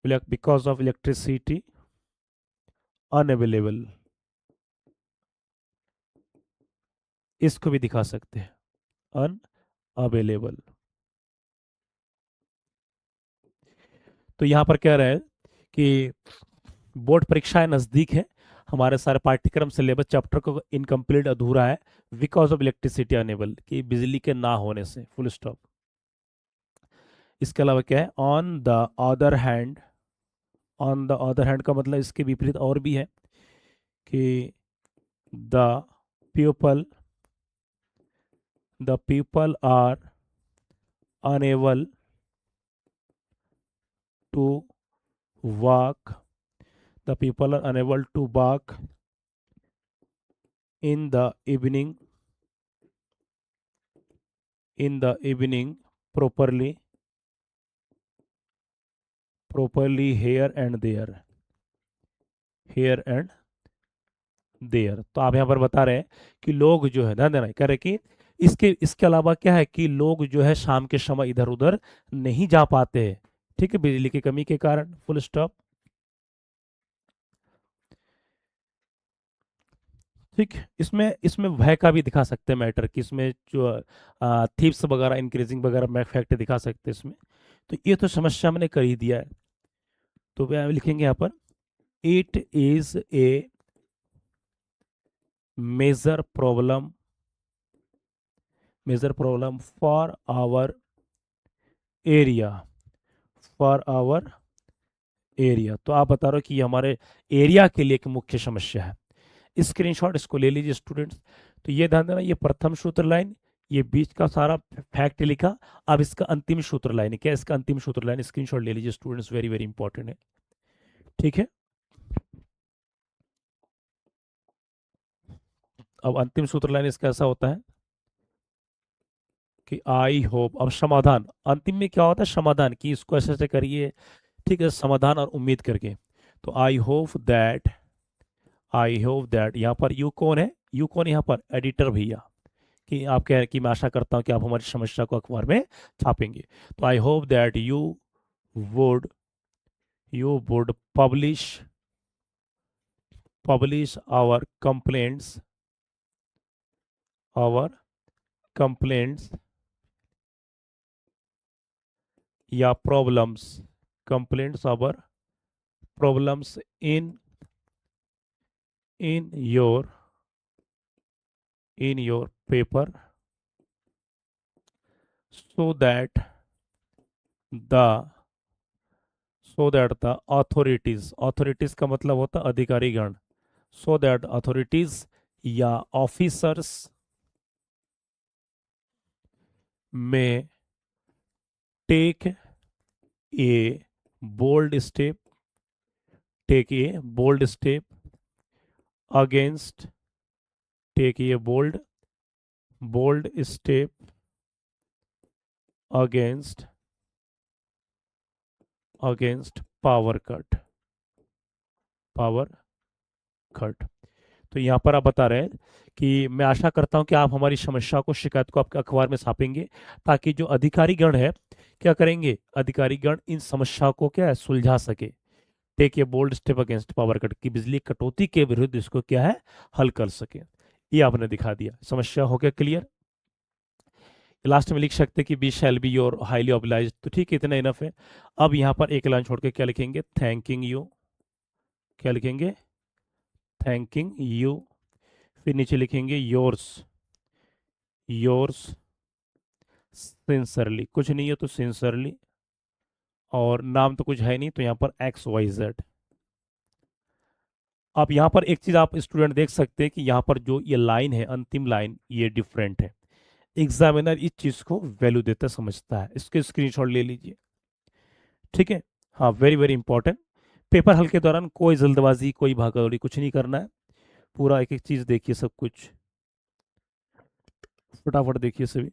because of electricity unavailable. इसको भी दिखा सकते हैं, अनअवेलेबल। तो यहाँ पर कह रहे हैं कि बोर्ड परीक्षाएं नजदीक है, हमारे सारे पाठ्यक्रम सिलेबस चैप्टर को इनकम्प्लीट अधूरा है, बिकॉज ऑफ इलेक्ट्रिसिटी अनेबल, कि बिजली के ना होने से, फुल स्टॉप। इसके अलावा क्या है, ऑन द अदर हैंड का मतलब इसके विपरीत और भी है कि the people are unable to walk the people are unable to walk in the evening properly here and there। तो आप यहाँ पर बता रहे हैं कि लोग जो है, ध्यान देना, कह रहे कि इसके अलावा क्या है कि लोग जो है शाम के समय इधर उधर नहीं जा पाते हैं, ठीक है, बिजली की कमी के कारण, फुल स्टॉप। ठीक, इसमें इसमें भय का भी दिखा सकते हैं मैटर, कि इसमें जो थीप्स वगैरह इंक्रीजिंग वगैरह में फैक्ट दिखा सकते हैं इसमें। तो ये तो समस्या मैंने कर ही दिया है। तो वे लिखेंगे यहाँ पर, it is a major problem for our area तो आप बता रहे हो कि ये हमारे एरिया के लिए एक मुख्य समस्या है। स्क्रीनशॉट इसको ले लीजिए स्टूडेंट्स। तो ये ध्यान देना, ये प्रथम सूत्र लाइन, ये बीच का सारा फैक्ट लिखा। अब इसका अंतिम सूत्र लाइन है, क्या इसका अंतिम सूत्र लाइन, स्क्रीनशॉट ले लीजिए स्टूडेंट्स, वेरी वेरी इंपॉर्टेंट है। ठीक है, अब अंतिम सूत्र लाइन इसका ऐसा होता है कि आई होप, अब समाधान, अंतिम में क्या होता है, समाधान, कि इसको ऐसे ऐसे करिए, ठीक है, समाधान और उम्मीद करके। तो आई होप दैट यहाँ पर यू कौन है, यू कौन यहाँ पर, एडिटर भैया, कि आप कह रहे हैं कि मैं आशा करता हूँ कि आप हमारी समस्या को अखबार में छापेंगे। तो I hope that would you would publish our complaints या complaints our problems in your paper, so that the authorities का मतलब होता है अधिकारीगण, so that अथॉरिटीज या officers may take a bold step against take a bold bold step against power cut. Power cut. तो यहाँ पर आप बता रहे हैं कि मैं आशा करता हूँ कि आप हमारी समस्या को, शिकायत को आपके अखबार में छापेंगे, ताकि जो अधिकारीगण है क्या करेंगे, अधिकारीगण इन समस्या को क्या है सुलझा सके। Take a bold step against power cut, की बिजली कटौती के विरुद्ध इसको क्या है हल कर सके। ये आपने दिखा दिया। समस्या हो गया क्लियर। लास्ट में लिख सकते हैं कि we shall be your highly obliged, तो ठीक है, इतना इनफ है। अब यहाँ पर एक लाइन छोड़ के क्या लिखेंगे, थैंकिंग यू। क्या लिखेंगे, थैंकिंग यू। फिर नीचे लिखेंगे योर्स, योर्स सिंसरली, कुछ नहीं है तो सिंसरली, और नाम तो कुछ है नहीं तो यहाँ पर एक्स वाई जेड। अब यहाँ पर एक चीज आप स्टूडेंट देख सकते हैं कि यहाँ पर जो ये लाइन है, अंतिम लाइन, ये डिफरेंट है। एग्जामिनर इस चीज को वैल्यू देता समझता है, इसके स्क्रीनशॉट ले लीजिए। ठीक है, हाँ, वेरी वेरी इंपॉर्टेंट। पेपर हल के दौरान कोई जल्दबाजी, कोई भागदौड़ी कुछ नहीं करना है। पूरा एक एक चीज देखिए, सब कुछ फटाफट देखिए सभी।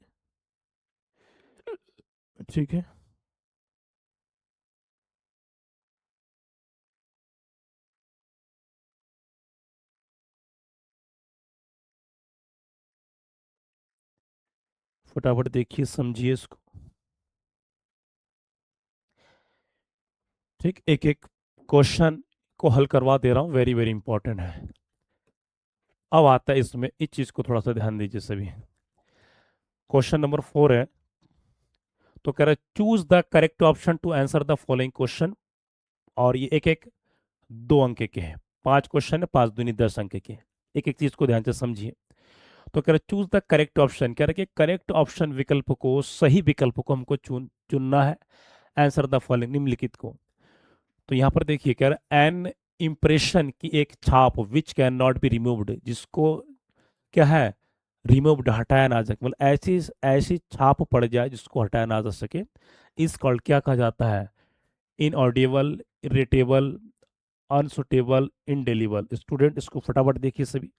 ठीक है, फटाफट देखिए, समझिए इसको। ठीक, एक एक क्वेश्चन को हल करवा दे रहा हूँ, वेरी वेरी इंपॉर्टेंट है। अब आता है इसमें, इस चीज को थोड़ा सा ध्यान दीजिए सभी। क्वेश्चन नंबर 4 है, तो कह रहा है choose the correct option to answer the following question. और ये एक एक 2 अंक के हैं, 5 क्वेश्चन है, 5 दूनी 10 अंक के हैं। एक एक चीज को ध्यान से समझिए। तो कह रहा है चूज द करेक्ट ऑप्शन, कह रहा है कि करेक्ट ऑप्शन विकल्प को, सही विकल्प को हमको चुनना है। आंसर द फॉलोइंग, निम्नलिखित को। तो यहां पर देखिए, कह रहा है एन इंप्रेशन की एक छाप which can not be removed, जिसको क्या है रिमूव्ड, हटाया ना जा सके, मतलब ऐसी ऐसी छाप पड़ जाए जिसको हटाया ना जा सके, इस कॉल्ड क्या कहा जाता है, इनऑडिबल, इरिटेबल, अनसुटेबल, इनडेलीबल। स्टूडेंट इसको फटाफट देखिए सभी,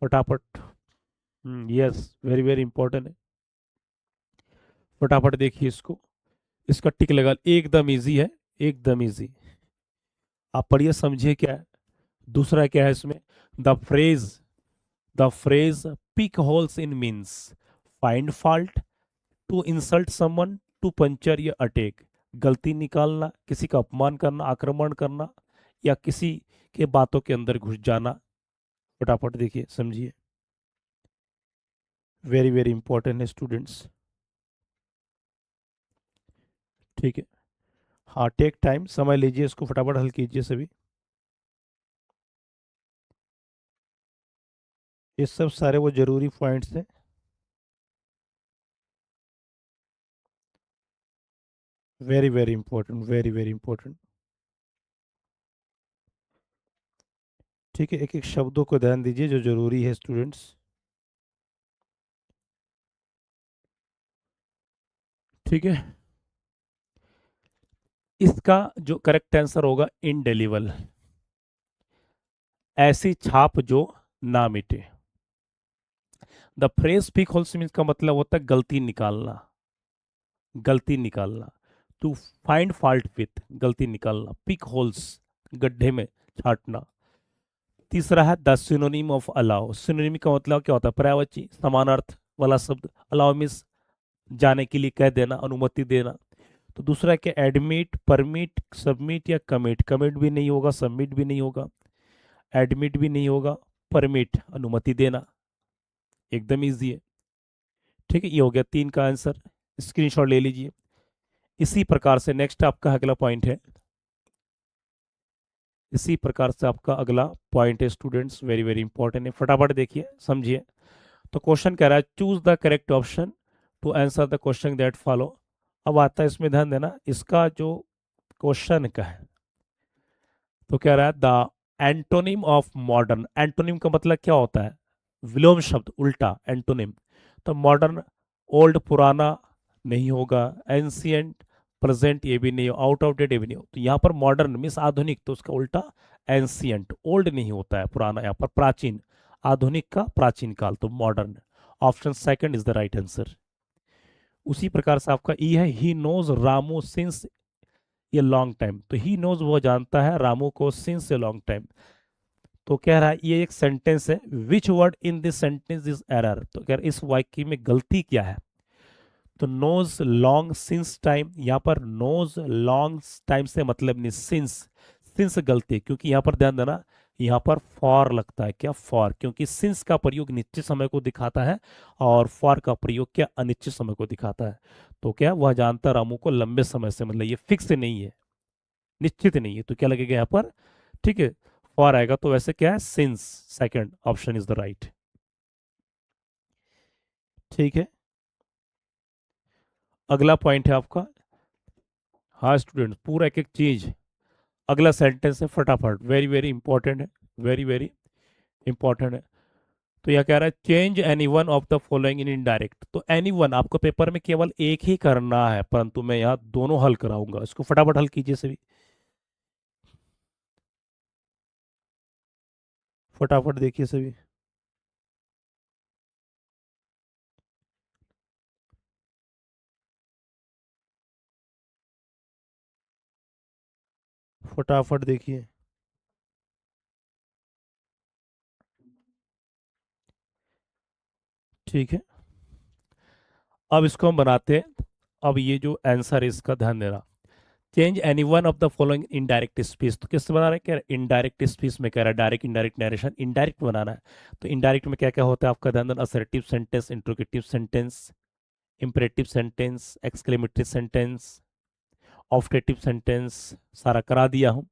फटाफट। यस, वेरी वेरी इंपॉर्टेंट है। फटाफट देखिए इसको, इसका टिक लगा, एकदम इजी है, एकदम इजी। आप पढ़िए, समझिए क्या है। दूसरा क्या है इसमें, the phrase, the phrase pick holes in means find fault, to insult someone, to puncture या अटैक। गलती निकालना, किसी का अपमान करना, आक्रमण करना, या किसी के बातों के अंदर घुस जाना। फटाफट देखिए, समझिए, वेरी वेरी इंपॉर्टेंट है स्टूडेंट्स। ठीक है, हाँ, टेक टाइम, समय लीजिए, इसको फटाफट हल कीजिए सभी। ये सब सारे वो जरूरी पॉइंट्स हैं। Very very important, very very important. ठीक है, एक एक शब्दों को ध्यान दीजिए जो जरूरी है स्टूडेंट्स। ठीक है, इसका जो करेक्ट आंसर होगा इनडेलीबल, ऐसी छाप जो ना मिटे। The phrase pick holes means का मतलब होता है गलती निकालना, गलती निकालना। टू फाइंड फॉल्ट विथ, गलती निकालना। पिक होल्स, गड्ढे में छाटना। तीसरा है the synonym of allow, synonym का मतलब क्या होता है, पर्यायवाची, समानार्थ वाला शब्द। अलाउ मीन्स जाने के लिए कह देना, अनुमति देना। तो दूसरा है कि एडमिट, परमिट, सबमिट या कमिट। कमिट भी नहीं होगा, सबमिट भी नहीं होगा, एडमिट भी नहीं होगा, परमिट अनुमति देना। एकदम इजी है। ठीक है, ये हो गया 3 का आंसर, स्क्रीनशॉट ले लीजिए। इसी प्रकार से नेक्स्ट आपका अगला पॉइंट है, इसी प्रकार से आपका अगला पॉइंट है स्टूडेंट्स, वेरी वेरी इंपॉर्टेंट है, फटाफट देखिए, समझिए। तो क्वेश्चन कह रहा है choose the correct option to answer the question that follow. अब आता है इसमें ध्यान देना, इसका जो क्वेश्चन का है, तो कह रहा है the antonym of modern. Antonym का मतलब क्या होता है, विलोम शब्द, उल्टा, एंटोनिम। तो मॉडर्न, ओल्ड पुराना नहीं होगा, एंशियंट प्रेजेंट ये भी नहीं हो, आउट ऑफ डेट ये भी नहीं हो। तो यहाँ पर मॉडर्न मीन्स आधुनिक, तो उसका उल्टा एंशियंट, ओल्ड नहीं होता है पुराना, यहाँ पर प्राचीन, आधुनिक का प्राचीन काल, तो modern. Option second is the right answer. उसी प्रकार से आपका ई है, ही नोज रामू सिंस ये लॉन्ग टाइम, तो ही नोज वो जानता है रामू को सिंस ए लॉन्ग टाइम। तो कह रहा है ये एक सेंटेंस है, which word in this sentence is error, तो कह रहा है इस वाक्य में गलती क्या है। तो नोज लॉन्ग सिंस टाइम, यहाँ पर नोज लॉन्ग टाइम से मतलब नहीं सिंस, सिंस गलती, क्योंकि यहाँ पर ध्यान देना यहाँ पर फॉर लगता है, क्या फॉर, क्योंकि सिंस का प्रयोग निश्चित समय को दिखाता है और फॉर का प्रयोग क्या अनिश्चित समय को दिखाता है। तो क्या वह जानता रामू को लंबे समय से, मतलब ये फिक्स नहीं है, निश्चित नहीं है, तो क्या लगेगा यहाँ पर, ठीक है फॉर आएगा, तो वैसे क्या है since, second option is the right. ठीक है, अगला पॉइंट है आपका, हाँ स्टूडेंट पूरा एक एक चीज, अगला सेंटेंस है फटाफट, वेरी वेरी इंपॉर्टेंट है, वेरी वेरी इंपॉर्टेंट है। तो यह कह रहा है change any one of the following in indirect, तो एनी वन आपको पेपर में केवल एक ही करना है, परंतु मैं यहाँ दोनों हल कराऊंगा, इसको फटाफट हल कीजिए सभी, फटाफट देखिए सभी, फटाफट देखिए। ठीक है, अब इसको हम बनाते हैं। अब ये जो आंसर है इसका ध्यान देना, change any one of the following indirect speech, तो किससे बना रहा है, कह रहा है इनडायरेक्ट स्पीच में, कह रहा है डायरेक्ट इनडायरेक्ट नरेशन, इनडायरेक्ट बनाना है। तो इनडायरेक्ट में क्या क्या होता है आपका ध्यान देना, assertive sentence, interrogative sentence, imperative sentence, exclamatory sentence, objective sentence, सारा करा दिया हूं।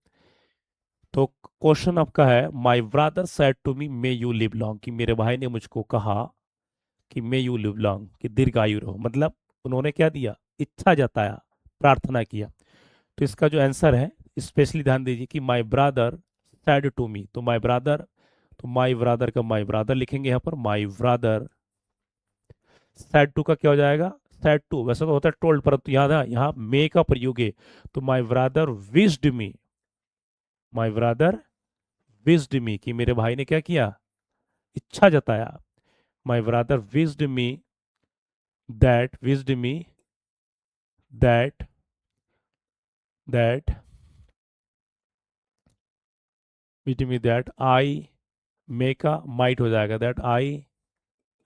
तो क्वेश्चन आपका है, my brother said to me may you live long, कि मेरे भाई ने मुझको कहा कि मे यू लिव लॉन्ग, कि दीर्घायु रहो, मतलब उन्होंने क्या दिया, इच्छा जताया, प्रार्थना किया। तो इसका जो आंसर है, स्पेशली ध्यान दीजिए कि my brother said to me, तो माय ब्रदर, तो माय ब्रदर का माय ब्रदर लिखेंगे यहाँ पर, माय ब्रदर, सैड टू का क्या हो जाएगा, सैड टू वैसे तो होता है टोल्ड, परंतु यहाँ मे का प्रयोग है, तो my brother wished me, my brother wished me, कि मेरे भाई ने क्या किया, इच्छा जताया, my brother wished me that, wished me that, that wished me that I, may का माइट हो जाएगा, that I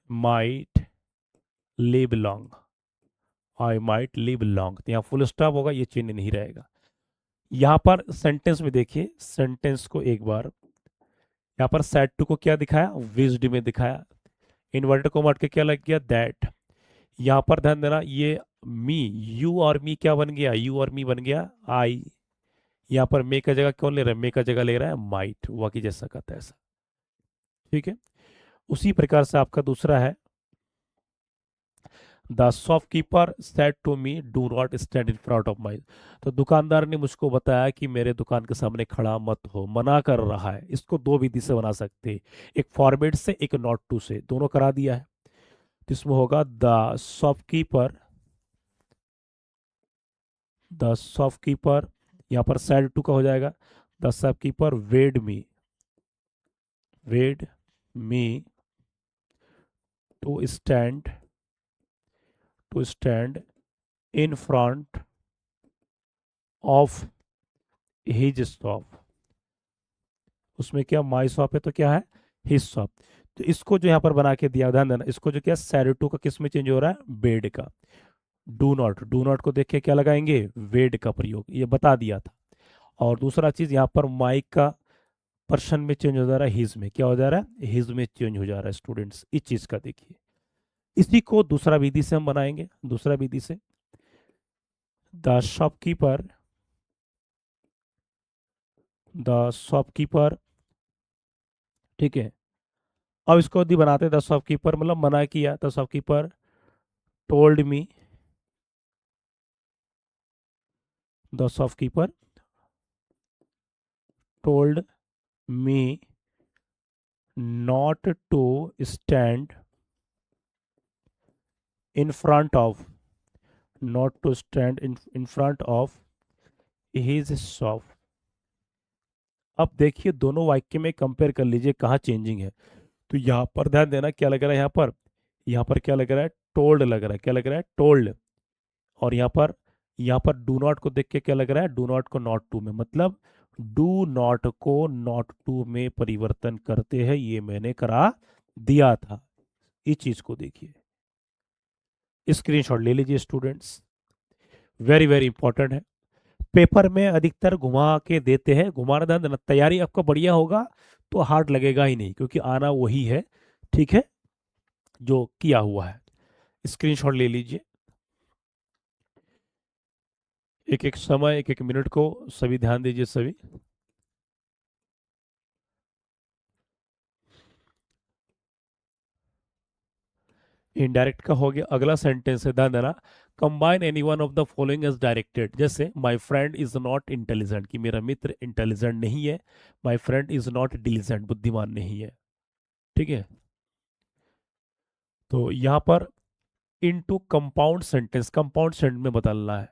might live long, I might live long, तो यहाँ फुल स्टॉप होगा, ये चिन्ह नहीं रहेगा। यहाँ पर सेंटेंस में देखिए, सेंटेंस को एक बार, यहाँ पर सेड टू को क्या दिखाया, विज्ड में दिखाया, इन्वर्टेड कोमा हट के क्या लग गया, दैट। यहाँ पर ध्यान देना, ये मी, यू और मी क्या बन गया, यू और मी बन गया आई, यहाँ पर मे का जगह कौन ले रहा है, मे का जगह ले रहा है माइट, वाकई जैसा कहता है ऐसा। ठीक है, उसी प्रकार से आपका दूसरा है, the shopkeeper said to me do not stand in front of my, तो दुकानदार ने मुझको बताया कि मेरे दुकान के सामने खड़ा मत हो, मना कर रहा है। इसको दो विधि से बना सकते हैं, एक फॉर्मेट से, एक नॉट टू से, दोनों करा दिया है। तो इसमें होगा द शॉपकीपर, द शॉपकीपर, यहाँ पर सेड टू का हो जाएगा, the shopkeeper bade me to stand, to stand in front of his shop, उसमें क्या माई शॉप है, तो क्या है हिज शॉप। तो इसको जो यहाँ पर बना के दिया, ध्यान देना, इसको जो क्या सैड टू का किस में चेंज हो रहा है, बेड का, डू नॉट, डू नॉट को देख के क्या लगाएंगे, वेड का प्रयोग, ये बता दिया था। और दूसरा चीज यहाँ पर माइक का पर्सन में चेंज हो जा रहा है, हिज में क्या हो जा रहा है, हिज में चेंज हो जा रहा है स्टूडेंट्स, इस चीज का देखिए। इसी को दूसरा विधि से हम बनाएंगे, दूसरा विधि से, द शॉपकीपर, द शॉपकीपर, ठीक है। अब इसको यदि बनाते, द शॉपकीपर मतलब मना किया, the shopkeeper told me, the shopkeeper told me not to stand in front of, not to stand in front of his shop। अब देखिए दोनों वाक्य में कंपेयर कर लीजिए कहाँ चेंजिंग है। तो यहाँ पर ध्यान देना क्या लग रहा है, यहाँ पर यहाँ पर क्या लग रहा है, टोल्ड लग रहा है, क्या लग रहा है, टोल्ड। और यहाँ पर डू नॉट को देख के क्या लग रहा है, डू नॉट को नॉट टू में, मतलब डू नॉट को नॉट टू में परिवर्तन करते हैं, ये मैंने करा दिया था। इस चीज को देखिए, स्क्रीनशॉट ले लीजिए स्टूडेंट्स, वेरी वेरी इंपॉर्टेंट है। पेपर में अधिकतर घुमा के देते हैं, घुमाना ध्यान देना, तैयारी आपका बढ़िया होगा तो हार्ड लगेगा ही नहीं, क्योंकि आना वही है, ठीक है, जो किया हुआ है। स्क्रीनशॉट ले लीजिए, एक एक समय, एक एक मिनट को सभी ध्यान दीजिए सभी। इनडायरेक्ट का हो गया, अगला सेंटेंस है, ध्यान देना, combine any one of the following as directed. जैसे my friend is not intelligent, कि मेरा मित्र इंटेलिजेंट नहीं है, my friend is not diligent, बुद्धिमान नहीं है, ठीक है। तो यहाँ पर into compound sentence, compound sentence में बदलना है।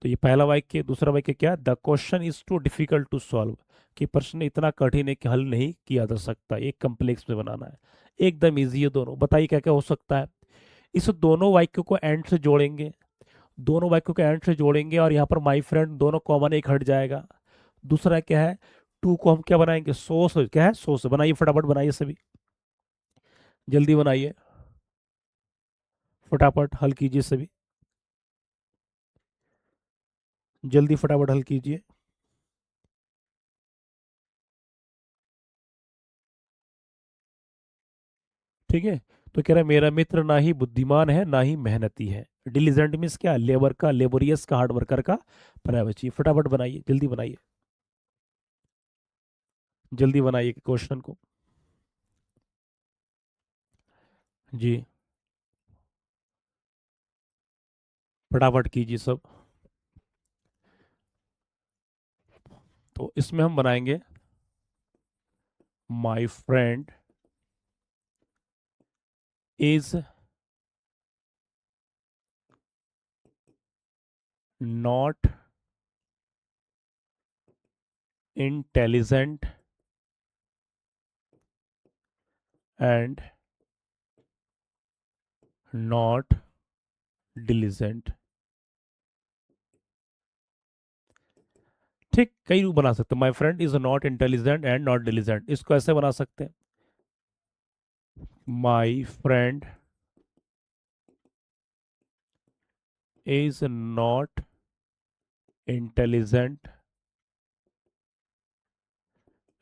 तो ये पहला वाक्य, दूसरा वाक्य क्या, the question is too difficult to solve, कि प्रश्न इतना कठिन है कि हल नहीं किया जा सकता, एक कम्प्लेक्स में बनाना है। एकदम इजी है दोनों, बताइए क्या क्या हो सकता है। इस दोनों वाक्यों को एंड से जोड़ेंगे, दोनों वाक्यों को एंड से जोड़ेंगे, और यहाँ पर माई फ्रेंड दोनों कॉमन एक हट जाएगा। दूसरा क्या है, टू को हम क्या बनाएंगे, सोर्स, क्या है, सोर्स। बनाइए फटाफट बनाइए सभी, जल्दी बनाइए, फटाफट हल कीजिए सभी, जल्दी फटाफट हल कीजिए, ठीक है। तो कह रहा है मेरा मित्र ना ही बुद्धिमान है ना ही मेहनती है। डिलीजेंट मीन्स क्या, लेबर का, लेबोरियस का, हार्ड वर्कर का पर्यायवाची। फटाफट बनाइए, जल्दी बनाइए, जल्दी बनाइए क्वेश्चन को, जी फटाफट कीजिए सब। तो इसमें हम बनाएंगे my friend is not intelligent and not diligent. ठीक, कई रूप बना सकते हैं, my friend is not intelligent and not diligent, इसको ऐसे बना सकते हैं, my friend is not intelligent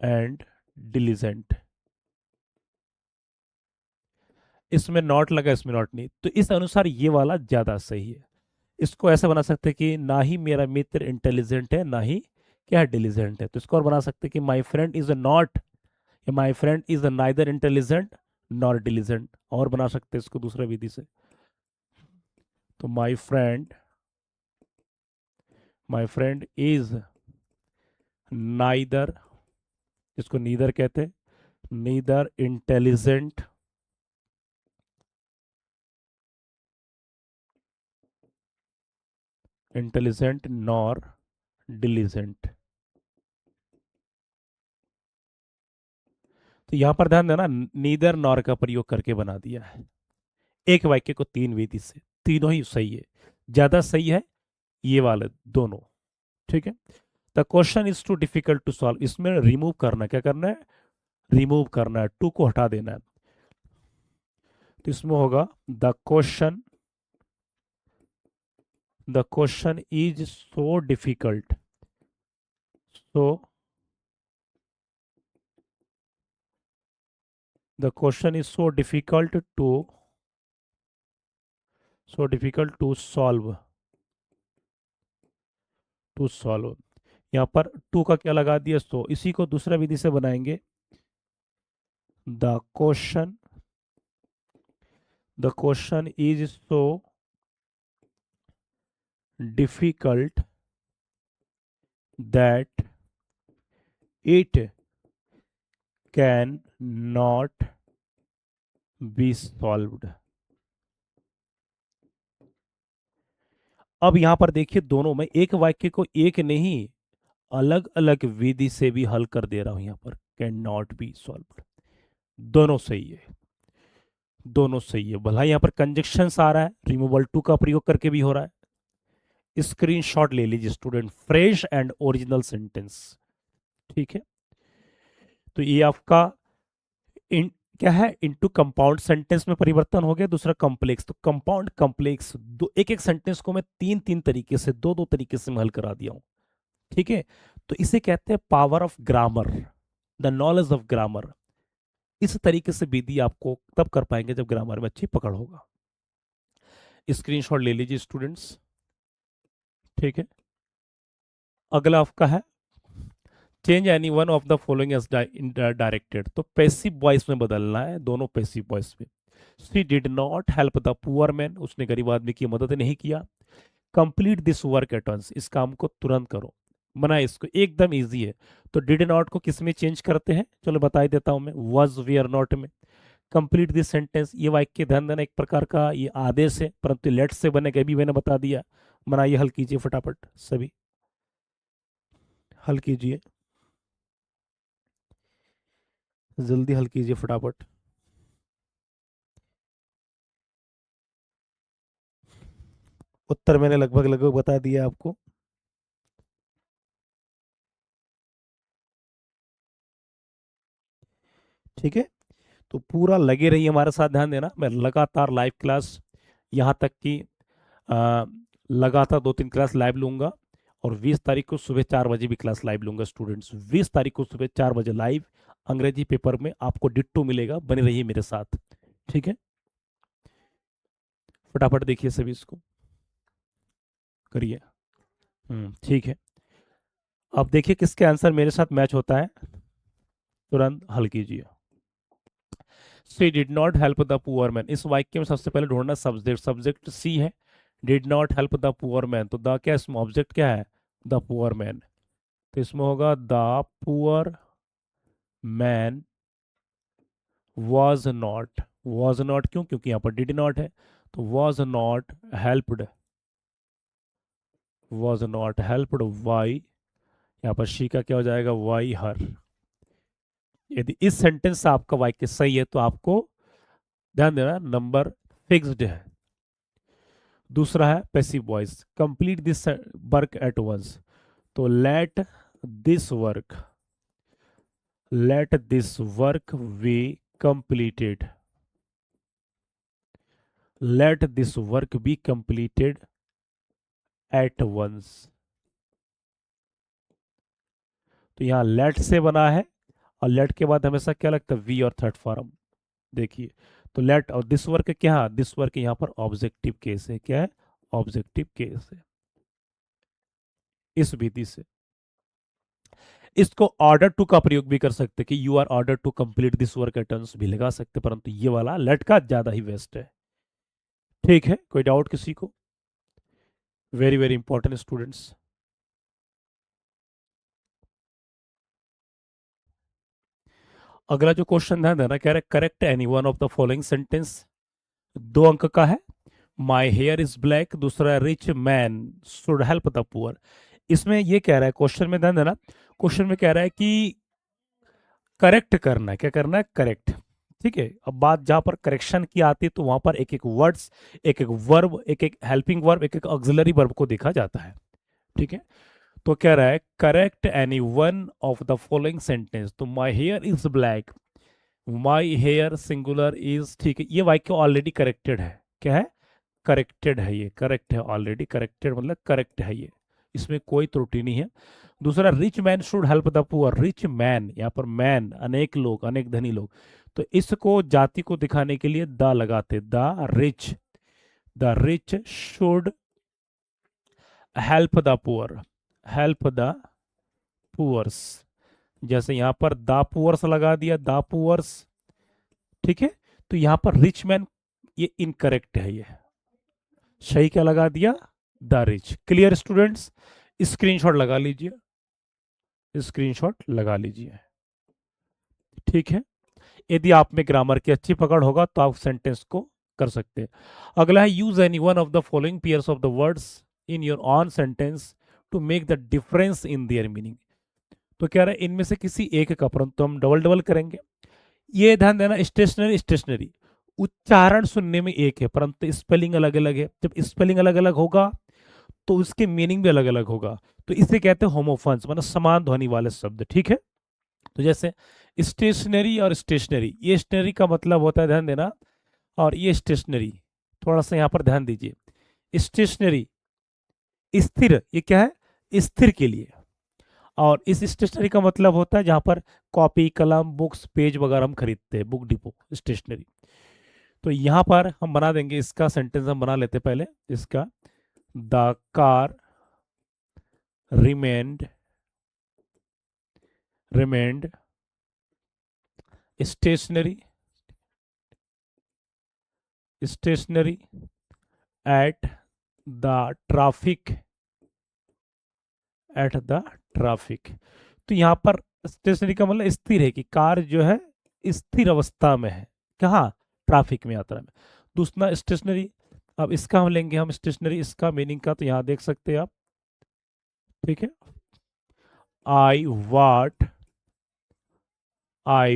and diligent. इसमें नॉट लगा, इसमें नॉट नहीं, तो इस अनुसार ये वाला ज्यादा सही है। इसको ऐसे बना सकते हैं कि ना ही मेरा मित्र इंटेलिजेंट है ना ही क्या डिलीजेंट है, तो इसको और बना सकते हैं कि my friend is not, my friend is neither intelligent nor diligent, और बना सकते हैं इसको दूसरा विधि से। तो माई फ्रेंड इज नाइदर, इसको नीदर कहते हैं, नीदर इंटेलिजेंट नॉर डिलीजेंट। तो यहां पर ध्यान देना, नीदर नॉर का प्रयोग करके बना दिया है, एक वाक्य को तीन विधि से, तीनों ही सही है, ज्यादा सही है ये वाले दोनों, ठीक है। The question is too difficult to solve, इसमें रिमूव करना, क्या करना है, रिमूव करना है, टू को हटा देना है। तो इसमें होगा the question is so difficult, so the question is so difficult to solve, यहाँ पर टू का क्या लगा दिया, सो, इसी को दूसरा विधि से बनाएंगे, the question the question is so difficult that it can not be solved. अब यहां पर देखिए, दोनों में एक वाक्य को एक नहीं, अलग अलग विधि से भी हल कर दे रहा हूं, यहां पर कैन नॉट बी सॉल्व्ड, दोनों सही है। दोनों सही है। भला यहाँ पर कंजक्शन आ रहा है, रिमूवल टू का प्रयोग करके भी हो रहा है। स्क्रीनशॉट ले लीजिए student, fresh and original sentence. ठीक है, तो ये आपका इन क्या है, इनटू कंपाउंड सेंटेंस में परिवर्तन हो गया। दूसरा कॉम्प्लेक्स, तो कंपाउंड कॉम्प्लेक्स दो, एक एक सेंटेंस को मैं तीन तीन तरीके से, दो दो तरीके से मैं हल करा दिया हूं। ठीक है, तो इसे कहते हैं power of grammar, the knowledge of grammar. इस तरीके से विधि आपको तब कर पाएंगे जब ग्रामर में अच्छी पकड़ होगा। स्क्रीनशॉट ले लीजिए स्टूडेंट्स। ठीक है, अगला आपका है change any one of the following as directed. तो पैसिव वॉइस में बदलना है, दोनों पैसिव वॉइस में। She did not help the poor man, उसने गरीब आदमी की मदद नहीं किया। Complete this work at once, इस काम को तुरंत करो। मना इसको एकदम इजी है। तो डिड नॉट को किस में चेंज करते हैं, चलो बता ही देता हूं मैं, वॉज वेयर नॉट में। कंप्लीट दिस सेंटेंस, ये वाक्य ध्यान देना एक प्रकार का ये आदेश है, परंतु लेट से बनेगा भी मैंने बता दिया। मना ये हल कीजिए फटाफट सभी, हल कीजिए, जल्दी हल कीजिए फटाफट। उत्तर मैंने लगभग लगभग बता दिया आपको। ठीक है, तो पूरा लगे रहिए हमारे साथ, ध्यान देना मैं लगातार लाइव क्लास यहाँ तक कि आ, लगातार दो तीन क्लास लाइव लूंगा। और 20 तारीख को सुबह 4 बजे भी क्लास लाइव लूंगा स्टूडेंट्स। 20 तारीख को सुबह 4 बजे लाइव अंग्रेजी पेपर में आपको डिट्टो मिलेगा, बने रहिए मेरे साथ। ठीक है, फटाफट देखिए सभी इसको करिए। ठीक है, अब देखिए किसके आंसर मेरे साथ मैच होता है, तुरंत हल कीजिए। She did not help the poor man, इस वाक्य में सबसे पहले ढूंढना सब्जेक्ट, सब्जेक्ट सी है। Did not help the poor man, तो द क्या इसमें ऑब्जेक्ट क्या है, द पुअर मैन। तो इसमें होगा the poor man was not क्यों, क्योंकि यहाँ पर डिड नॉट है, तो वॉज नॉट हेल्प्ड वाई, यहाँ पर शी का क्या हो जाएगा, वाई हर। यदि इस सेंटेंस से आपका वाक्य सही है तो आपको ध्यान देना नंबर फिक्स्ड है। दूसरा है passive voice, complete this work at once, तो this work let this work be completed, let this work be completed at once. तो यहाँ लेट से बना है, और लेट के बाद हमेशा क्या लगता है, वी और थर्ड फॉर्म। देखिए, तो लेट और दिस वर्क क्या, दिस वर्क यहाँ पर ऑब्जेक्टिव केस है, क्या है, ऑब्जेक्टिव केस है। इस विधि से इसको ऑर्डर टू का प्रयोग भी कर सकते कि you are order to complete this work at once भी लगा सकते, परंतु ये वाला लेट का ज्यादा ही बेस्ट है। ठीक है, कोई डाउट किसी को, वेरी वेरी इंपॉर्टेंट स्टूडेंट्स। अगला जो क्वेश्चन ध्यान देना, कह रहे correct any one of the following sentence, 2 अंक का है। माई हेयर इज ब्लैक, दूसरा rich man should help the poor. इसमें ये कह रहा है, क्वेश्चन में ध्यान देना, क्वेश्चन में कह रहा है कि करेक्ट करना है, क्या करना है, करेक्ट। ठीक है, अब बात जहां पर करेक्शन की आती है तो वहां पर एक एक वर्ड्स, एक एक वर्ब, एक एक हेल्पिंग वर्ब, एक एक ऑक्सिलरी वर्ब को देखा जाता है। ठीक है, तो कह रहा है correct any one of the following sentence, तो my hair is black, my hair singular is, ठीक है, ये वाक्य ऑलरेडी करेक्टेड है, क्या है, करेक्टेड है, ये करेक्ट है, ऑलरेडी करेक्टेड मतलब करेक्ट है ये, इसमें कोई त्रुटि नहीं है। दूसरा rich man should help the poor, rich man, यहाँ पर मैन अनेक लोग, अनेक धनी लोग, तो इसको जाति को दिखाने के लिए द लगाते, the rich should help the poor, help the poors. जैसे यहां पर द पुअर्स लगा दिया, द पुअर्स। ठीक है, तो यहां पर रिच मैन ये इनकरेक्ट है, ये सही क्या लगा दिया, the rich. Clear students, screenshot लगा लीजिए, स्क्रीनशॉट लगा लीजिए। ठीक है, यदि आप में ग्रामर की अच्छी पकड़ होगा तो आप सेंटेंस को कर सकते हैं। अगला है use any one of the following pairs of the words in your own sentence to make the difference in their meaning. तो कह रहा है इनमें से किसी एक का, परंतु हम डबल डबल करेंगे। ये ध्यान देना, स्टेशनरी स्टेशनरी, उच्चारण सुनने में एक है परंतु स्पेलिंग अलग अलग है। जब स्पेलिंग अलग अलग होगा तो उसके मीनिंग भी अलग अलग होगा। तो इसे कहते हैं होमोफोन्स, मतलब समान ध्वनि वाले शब्द। ठीक है। तो जैसे स्टेशनरी और स्टेशनरी, ये स्टेशनरी का मतलब होता है, ध्यान देना, और ये स्टेशनरी, थोड़ा सा यहाँ पर ध्यान दीजिए। स्टेशनरी स्थिर, ये क्या है, स्थिर के लिए। और इस स्टेशनरी का मतलब होता है जहां पर कॉपी कलम बुक्स पेज वगैरह हम खरीदते हैं, बुक डिपो स्टेशनरी। तो यहाँ पर हम बना देंगे, इसका सेंटेंस हम बना लेते हैं पहले इसका। The car remained remained stationary stationary at the traffic at the traffic. तो यहाँ पर स्टेशनरी का मतलब स्थिर है, कि कार जो है स्थिर अवस्था में है, कहाँ, ट्रैफिक में, यात्रा में। दूसरा स्टेशनरी, अब इसका हम लेंगे हम स्टेशनरी, इसका मीनिंग का तो यहाँ देख सकते हैं आप। ठीक है। I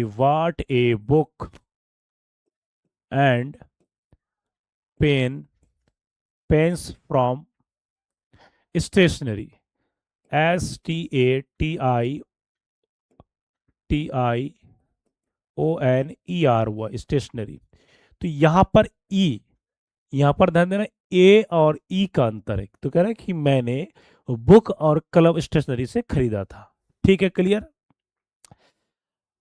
want a book and pen pens from stationery, STATIONER हुआ स्टेशनरी। तो यहाँ पर ई, यहाँ पर ध्यान देना, ए और ई का अंतर है। तो कह रहा है कि मैंने बुक और कलम स्टेशनरी से खरीदा था। ठीक है, क्लियर।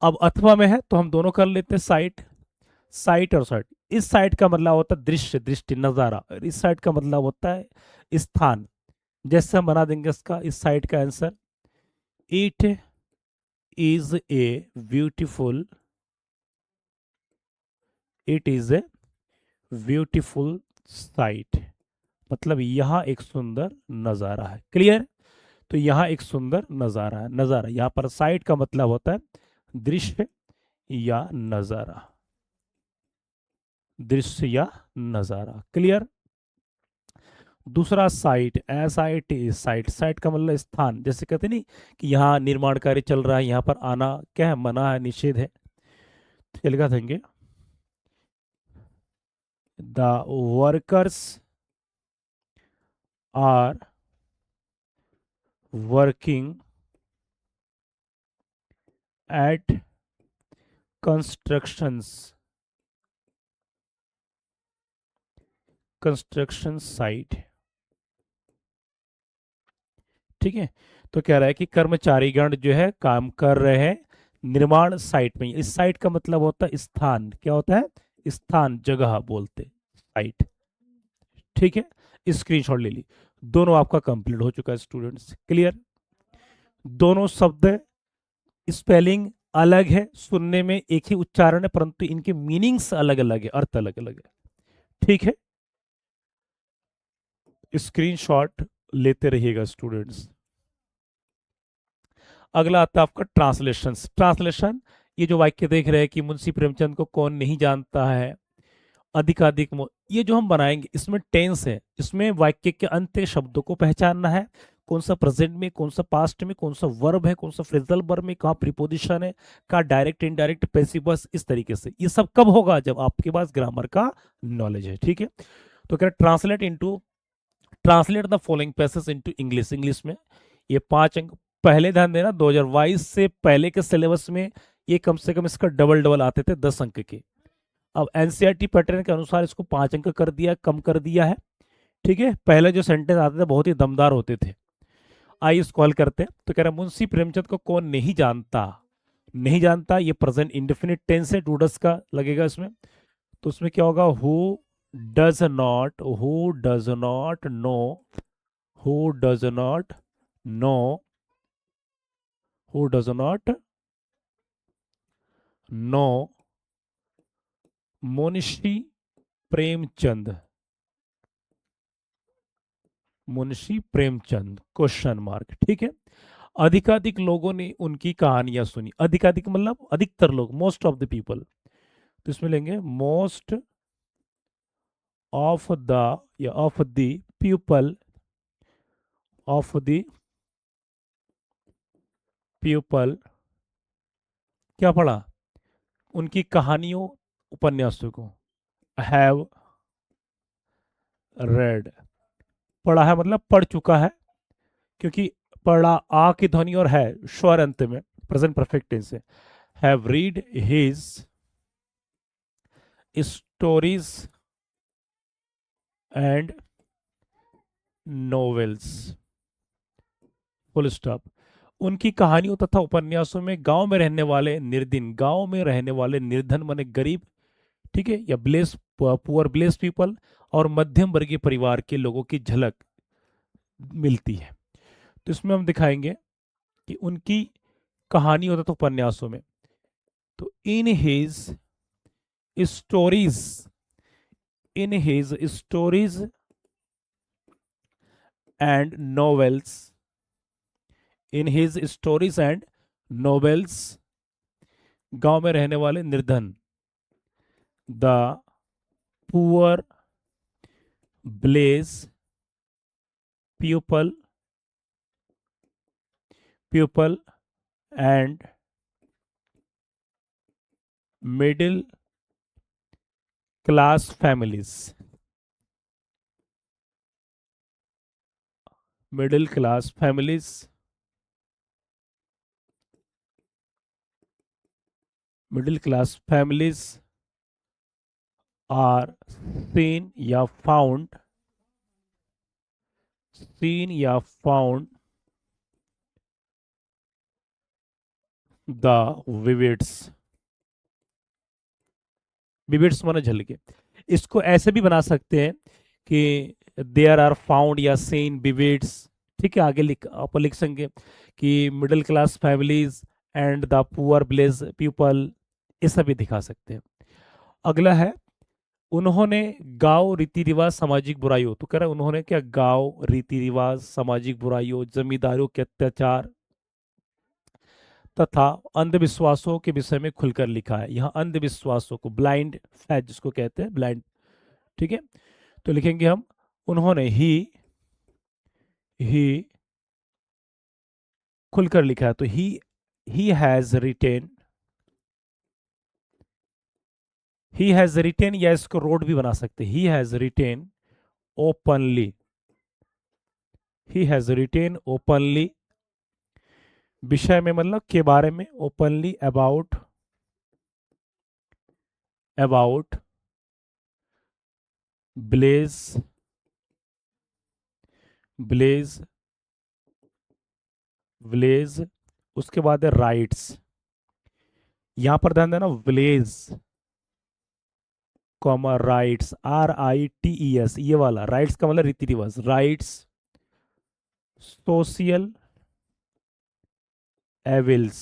अब अथवा में है तो हम दोनों कर लेते हैं, साइट साइट और साइट। इस साइट का मतलब होता है दृश्य, दृष्टि, नजारा, और इस साइट का मतलब होता है स्थान। जैसे हम बना देंगे इसका, इस साइट का answer, it is a beautiful it is a beautiful sight, मतलब यहाँ एक सुंदर नजारा है। क्लियर। तो यहाँ एक सुंदर नजारा है, नजारा, यहाँ पर साइट का मतलब होता है दृश्य या नजारा, दृश्य या नजारा। क्लियर। दूसरा साइट, SIT, साइट, साइट का मतलब स्थान। जैसे कहते नहीं कि यहाँ निर्माण कार्य चल रहा है, यहाँ पर आना क्या है, मना है, निषेध है। तो लिखा देंगे, the workers are working at constructions construction site. ठीक है। तो कह रहा है कि कर्मचारीगण जो है काम कर रहे हैं निर्माण साइट में। इस साइट का मतलब होता है स्थान, क्या होता है, स्थान, जगह बोलते, साइट। ठीक है। स्क्रीनशॉट ले ली। दोनों आपका कंप्लीट हो चुका है स्टूडेंट्स। क्लियर। दोनों शब्द स्पेलिंग अलग है, सुनने में एक ही उच्चारण है, परंतु इनके मीनिंग्स अलग अलग है, अर्थ अलग अलग है। ठीक है। स्क्रीनशॉट लेते रहिएगा स्टूडेंट्स। अगला आता है आपका ट्रांसलेशन। ट्रांसलेशन, ये जो वाक्य देख रहे हैं कि मुंशी प्रेमचंद को कौन नहीं जानता है, अधिकाधिक ये जो हम बनाएंगे इसमें टेंस है, इसमें वाक्य के अंत के शब्दों को पहचानना है, कौन सा प्रेजेंट में, कौन सा पास्ट में, कौन सा वर्ब है, कौन सा फ्रेजल वर्ब में, कहाँ प्रीपोजिशन है, कहाँ डायरेक्ट इनडायरेक्ट पैसिव वॉइस। इस तरीके से ये सब कब होगा, जब आपके पास ग्रामर का नॉलेज है। ठीक है। तो कह translate the following passage into English. English में ये 5 अंक। पहले ध्यान देना, 2022 से पहले के सिलेबस में ये कम से कम इसका डबल डबल आते थे, 10 अंक के। अब एनसीईआरटी पैटर्न के अनुसार इसको 5 अंक कर दिया, कम कर दिया है। ठीक है। पहले जो सेंटेंस आते थे बहुत ही दमदार होते थे। आइए इसको हल करते हैं। तो कह रहा है मुंशी प्रेमचंद को कौन नहीं जानता, नहीं जानता, ये प्रेजेंट इंडेफिनिट टेंस है, डूडस का लगेगा इसमें। तो उसमें क्या होगा, does not know who does not know who does not know Munshi Premchand, Munshi Premchand, question mark. ठीक है। अधिकाधिक लोगों ने उनकी कहानियां सुनी। अधिकाधिक मतलब अधिकतर लोग, मोस्ट ऑफ द पीपल। तो इसमें लेंगे मोस्ट ऑफ द, या of the people, of the people, क्या पढ़ा, उनकी कहानियों, उपन्यासों को। हैव रेड, पढ़ा है मतलब पढ़ चुका है, क्योंकि पढ़ा आ की ध्वनि और है स्वर अंत में, प्रेजेंट परफेक्ट टेंस से। Have read his stories and novels, full stop. उनकी कहानियों तथा उपन्यासों में गांव में रहने वाले निर्धन, गांव में रहने वाले निर्धन माने गरीब, ठीक है, या ब्लेस, पुअर ब्लेस पीपल, और मध्यम वर्गीय परिवार के लोगों की झलक मिलती है। तो इसमें हम दिखाएंगे कि उनकी कहानियों तथा उपन्यासों में, तो in his stories, in his stories and novels, in his stories and novels, गांव में रहने वाले निर्धन, the poor village people, people and middle class families, middle class families, middle class families are seen या फाउंड, सीन या फाउंड द विविड्स, विविड्स माने झलके। इसको ऐसे भी बना सकते हैं कि देयर आर फाउंड या सीन विविड्स, ठीक है, आगे लिख आप लिख सकेंगे कि middle class families and the poor village people, ऐसा भी दिखा सकते हैं। अगला है, उन्होंने गांव रीति रिवाज सामाजिक बुराइयों, तो कह रहा है उन्होंने क्या गांव रीति रिवाज सामाजिक बुराइयों जमींदारों के अत्याचार तथा अंधविश्वासों के विषय में खुलकर लिखा है। यहाँ अंधविश्वासों को, ब्लाइंड फैथ जिसको कहते हैं, ब्लाइंड, ठीक है, तो लिखेंगे हम उन्होंने ही खुलकर लिखा है, तो he has written, he has written, या इसको रोड भी बना सकते हैं, he has written openly, he has written openly, विषय में मतलब के बारे में, openly about, about village, village, village, उसके बाद है राइट्स, यहां पर ध्यान देना, ब्लेज कॉमा राइट्स, RITES, ये वाला राइट्स का मतलब रीति रिवाज, rights social evils,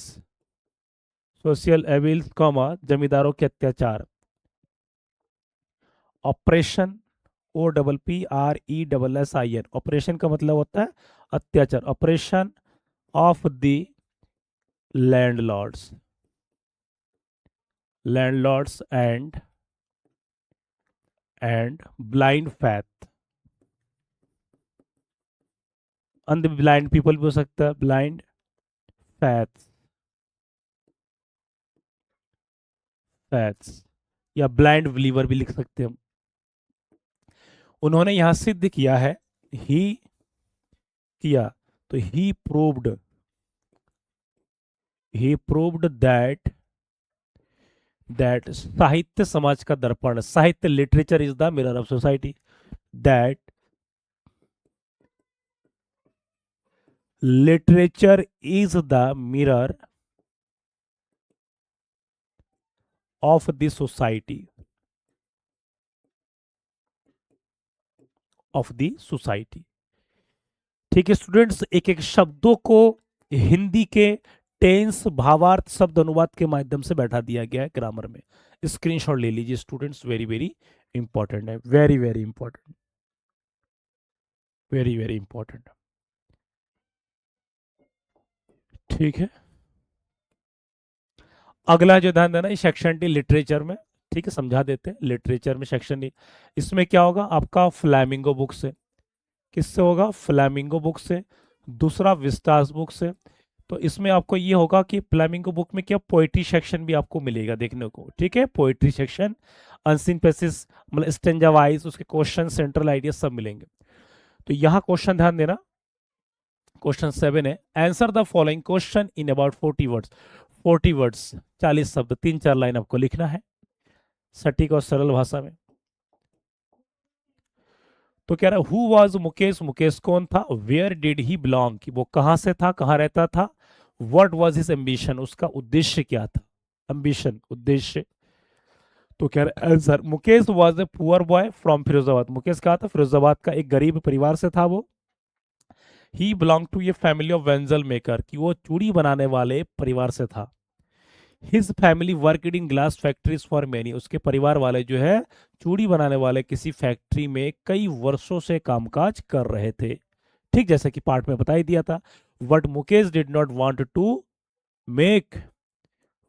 social evils comma जमींदारों के अत्याचार, ऑपरेशन OPPRESSIN, ऑपरेशन का मतलब होता है अत्याचार, operation of the landlords, landlords and blind faith, अंध ब्लाइंड पीपल भी हो सकता है, ब्लाइंड फैथ्स, फैथ्स, या ब्लाइंड बिलीवर भी लिख सकते हैं हम। उन्होंने यहां सिद्ध किया है, ही किया, तो ही प्रूव्ड दैट साहित्य समाज का दर्पण, साहित्य literature is the mirror of society, that literature is the mirror of the society, of the society. ठीक है स्टूडेंट्स, एक एक शब्दों को हिंदी के टेंस भावार्थ शब्द अनुवाद के माध्यम से बैठा दिया गया है ग्रामर में, स्क्रीनशॉट ले लीजिए स्टूडेंट्स, वेरी वेरी इंपॉर्टेंट है, very very important, very very important. ठीक है, अगला जो ध्यान देना है सेक्शन डी लिटरेचर में, ठीक है, समझा देते हैं लिटरेचर में सेक्शन डी। इसमें क्या होगा आपका, फ्लैमिंगो बुक से, किससे होगा, फ्लैमिंगो बुक से, दूसरा विस्टास बुक से। तो इसमें आपको ये होगा कि फ्लेमिंगो बुक में क्या पोएट्री सेक्शन भी आपको मिलेगा देखने को, ठीक है, पोएट्री सेक्शन, अनसीन पैसेज, मतलब स्टेंजा वाइज उसके क्वेश्चन, सेंट्रल आइडिया सब मिलेंगे। तो यहाँ क्वेश्चन ध्यान देना, क्वेश्चन 7 है, answer the following question in about 40 words. 40 words, 40 शब्द, 3-4 लाइन आपको लिखना है सटीक और सरल भाषा में। तो कह रहा है हु वॉज मुकेश, मुकेश कौन था, वेयर डिड ही बिलोंग, कि वो कहां से था, कहां रहता था, व्हाट वाज हिज एम्बिशन, उसका उद्देश्य क्या था, एम्बिशन उद्देश्य। तो कह रहा है answer, Mukesh was a poor boy from Firozabad, Mukesh कहा था, फिरोजाबाद का एक गरीब परिवार से था वो। ही बिलोंग टू ये फैमिली ऑफ वेंजल मेकर, कि वो चूड़ी बनाने वाले परिवार से था। His family worked in glass factories for many, उसके परिवार वाले जो है चूड़ी बनाने वाले किसी फैक्ट्री में कई वर्षों से कामकाज कर रहे थे, ठीक जैसे कि पार्ट में बता ही दिया था। But Mukesh did not want to make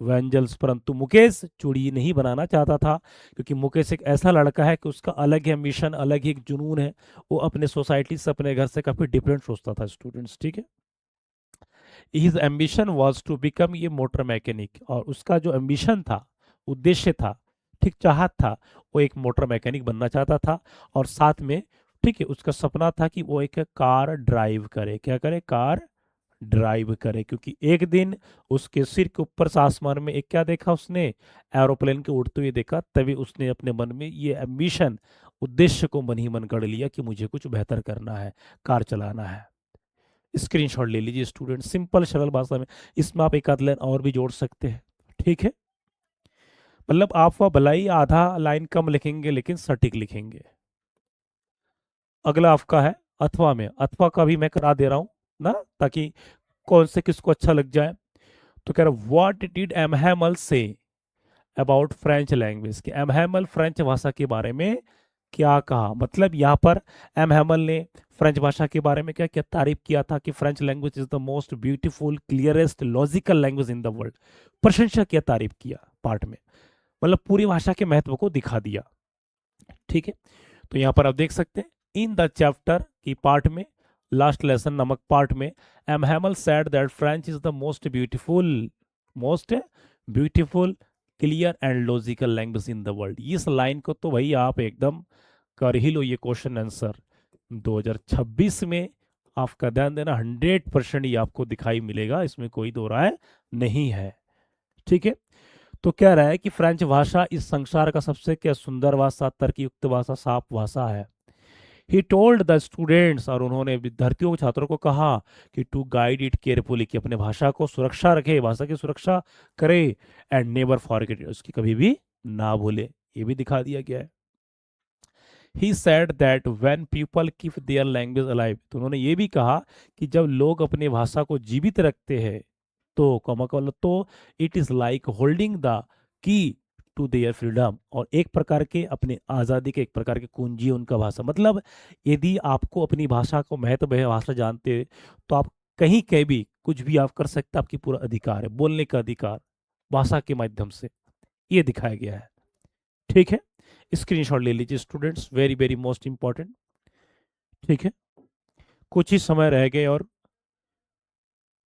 bangles, परंतु मुकेश चूड़ी नहीं बनाना चाहता था, क्योंकि मुकेश एक ऐसा लड़का है कि उसका अलग ही मिशन, अलग ही एक जुनून है, वो अपने सोसाइटी से, अपने घर से काफी डिफरेंट सोचता था स्टूडेंट्स, ठीक है। His ambition was to become ये मोटर मैकेनिक, और उसका जो एम्बिशन था, उद्देश्य था, ठीक चाहत था, वो एक मोटर मैकेनिक बनना चाहता था। और साथ में ठीक है उसका सपना था कि वो एक कार ड्राइव करे, क्या करे, कार ड्राइव करे, क्योंकि एक दिन उसके सिर के ऊपर से आसमान में एक क्या देखा उसने, एरोप्लेन के उड़ते हुए देखा, तभी उसने अपने मन में ये एम्बिशन, उद्देश्य को मन ही मन गढ़ लिया कि मुझे कुछ बेहतर करना है, कार चलाना है। स्क्रीनशॉट ले लीजिए स्टूडेंट, सिंपल सरल भाषा में। इसमें आप एक आध लाइन और भी जोड़ सकते हैं, ठीक है, मतलब आप वह भलाई आधा लाइन कम लिखेंगे लेकिन सटीक लिखेंगे। अगला आपका है अथवा में, अथवा का भी मैं करा दे रहा हूं ना, ताकि कौन से किसको अच्छा लग जाए। तो कह रहा what did एमहैमल say about French language, कि एमहैमल फ्रेंच भाषा के बारे में क्या कहा, मतलब यहाँ पर एमहैमल ने फ्रेंच भाषा के बारे में क्या क्या तारीफ किया था, कि French language is the most beautiful, clearest, logical language in the world, प्रशंसा किया, तारीफ किया पार्ट में, मतलब पूरी भाषा के महत्व को दिखा दिया, ठीक है। तो यहाँ पर आप देख सकते हैं इन द चैप्टर की पार्ट में, लास्ट लेसन नामक पार्ट में, M Hamel said that French is the most beautiful, clear and logical language in the world. इस लाइन को तो भाई आप एकदम कर ही लो, ये क्वेश्चन आंसर 2026 में आपका ध्यान देना, 100% ये आपको दिखाई मिलेगा, इसमें कोई दो राय नहीं है, ठीक है। तो कह रहा है कि फ्रेंच भाषा इस संसार का सबसे क्या सुंदर भाषा, तर्कयुक्त भाषा, साफ भाषा है। ही टोल्ड द स्टूडेंट्स, और उन्होंने विद्यार्थियों छात्रों को कहा कि टू गाइड इट केयरफुली, कि अपने भाषा को सुरक्षा रखे, भाषा की सुरक्षा करे, एंड नेवर फॉरगेट इट, उसकी कभी भी ना भूले, ये भी दिखा दिया गया है। He said that when people keep their language alive, तो उन्होंने ये भी कहा कि जब लोग अपनी भाषा को जीवित रखते हैं, तो तो it is like holding the key to their freedom, और एक प्रकार के अपने आज़ादी के एक प्रकार के कुंजी है उनका भाषा, मतलब यदि आपको अपनी भाषा को महत्व है, भाषा जानते हैं, तो आप कहीं कहीं भी कुछ भी आप कर सकते, आपकी पूरा अधिकार है, बोलने का अधिकार भाषा के माध्यम से, ये दिखाया गया है, ठीक है। स्क्रीनशॉट ले लीजिए students, very very most important, ठीक है। कुछ ही समय रह गए और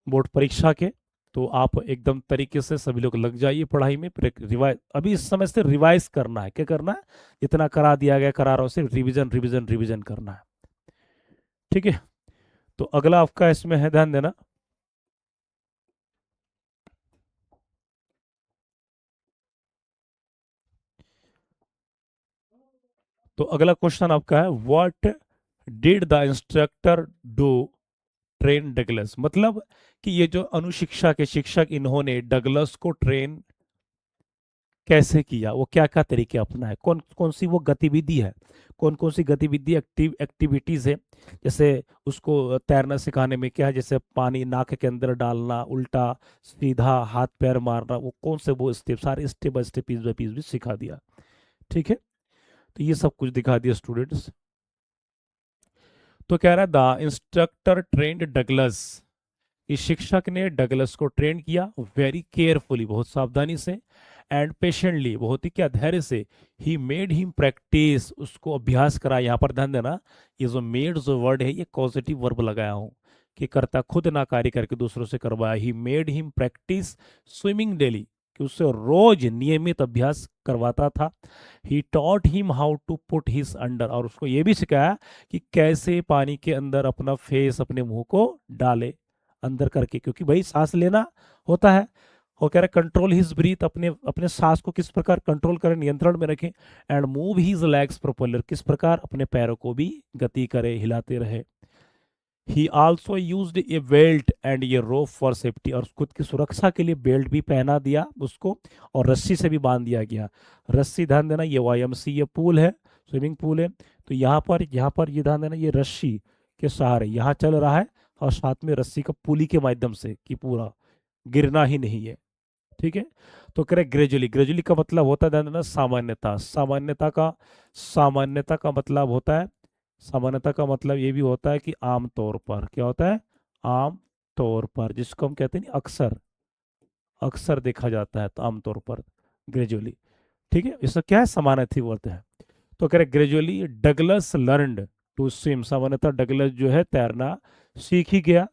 बोर्ड परीक्षा के, तो आप एकदम तरीके से सभी लोग लग जाइए पढ़ाई में, रिवाइज अभी इस समय से रिवाइज करना है, क्या करना है, जितना करा दिया गया करा रहा हो, सिर्फ रिविजन रिविजन रिविजन करना है, ठीक है। तो अगला आपका इसमें है, ध्यान देना, तो अगला क्वेश्चन आपका है what did the instructor do train Douglas, मतलब कि ये जो अनुशिक्षा के शिक्षक, इन्होंने डगलस को ट्रेन कैसे किया, वो क्या क्या तरीके अपनाए, कौन कौन सी वो गतिविधि है, कौन कौन सी गतिविधि एक्टिविटीज है, जैसे उसको तैरना सिखाने में क्या है, जैसे पानी नाक के अंदर डालना, उल्टा सीधा हाथ पैर मारना, वो कौन से वो स्टेप, सारे step by step, piece by piece भी सिखा दिया, ठीक है। तो ये सब कुछ दिखा दिया स्टूडेंट्स। तो कह रहा है द इंस्ट्रक्टर ट्रेंड डगलस, इस शिक्षक ने डगलस को ट्रेन किया, वेरी केयरफुली, बहुत सावधानी से, एंड पेशेंटली, बहुत ही क्या धैर्य से, ही मेड हिम प्रैक्टिस, उसको अभ्यास करा। यहाँ पर ध्यान देना, ये जो मेड जो वर्ड है, ये पॉजिटिव वर्ब लगाया हूँ, कि करता खुद ना कार्य करके दूसरों से करवाया। He made him practice swimming daily, कि उससे रोज नियमित अभ्यास करवाता था। He taught him how to put his under, और उसको ये भी सिखाया कि कैसे पानी के अंदर अपना फेस, अपने मुंह को डाले अंदर करके, क्योंकि भाई सांस लेना होता है। और कह रहे कंट्रोल हिज ब्रीथ, अपने अपने सांस को किस प्रकार कंट्रोल करें, नियंत्रण में रखें। And move his legs propeller, किस प्रकार अपने पैरों को भी गति करे, हिलाते रहे। ही also used A belt and A rope for safety, और खुद की सुरक्षा के लिए बेल्ट भी पहना दिया उसको, और रस्सी से भी बांध दिया गया। रस्सी, ध्यान देना ये वाईएमसी ये पूल है, स्विमिंग पूल है, तो यहाँ पर ये ध्यान देना, ये रस्सी के सहारे यहाँ चल रहा है, और साथ में रस्सी का पुली के माध्यम से, कि पूरा गिरना ही नहीं है। ठीक है। तो कह रहे ग्रेजुअली, ग्रेजुअली का मतलब होता है ध्यान देना सामान्यता, सामान्यता का मतलब होता है, सामान्यता का मतलब ये भी होता है कि आम तौर पर, क्या होता है, आम तौर पर, जिसको हम कहते हैं नहीं, अक्सर, अक्सर देखा जाता है, तो आम तौर पर ग्रेजुअली। ठीक है, इसका क्या है, समानार्थी वर्त है। तो कह रहे gradually Douglas learned to swim, सामान्यतः डगलस जो है तैरना सीख ही गया,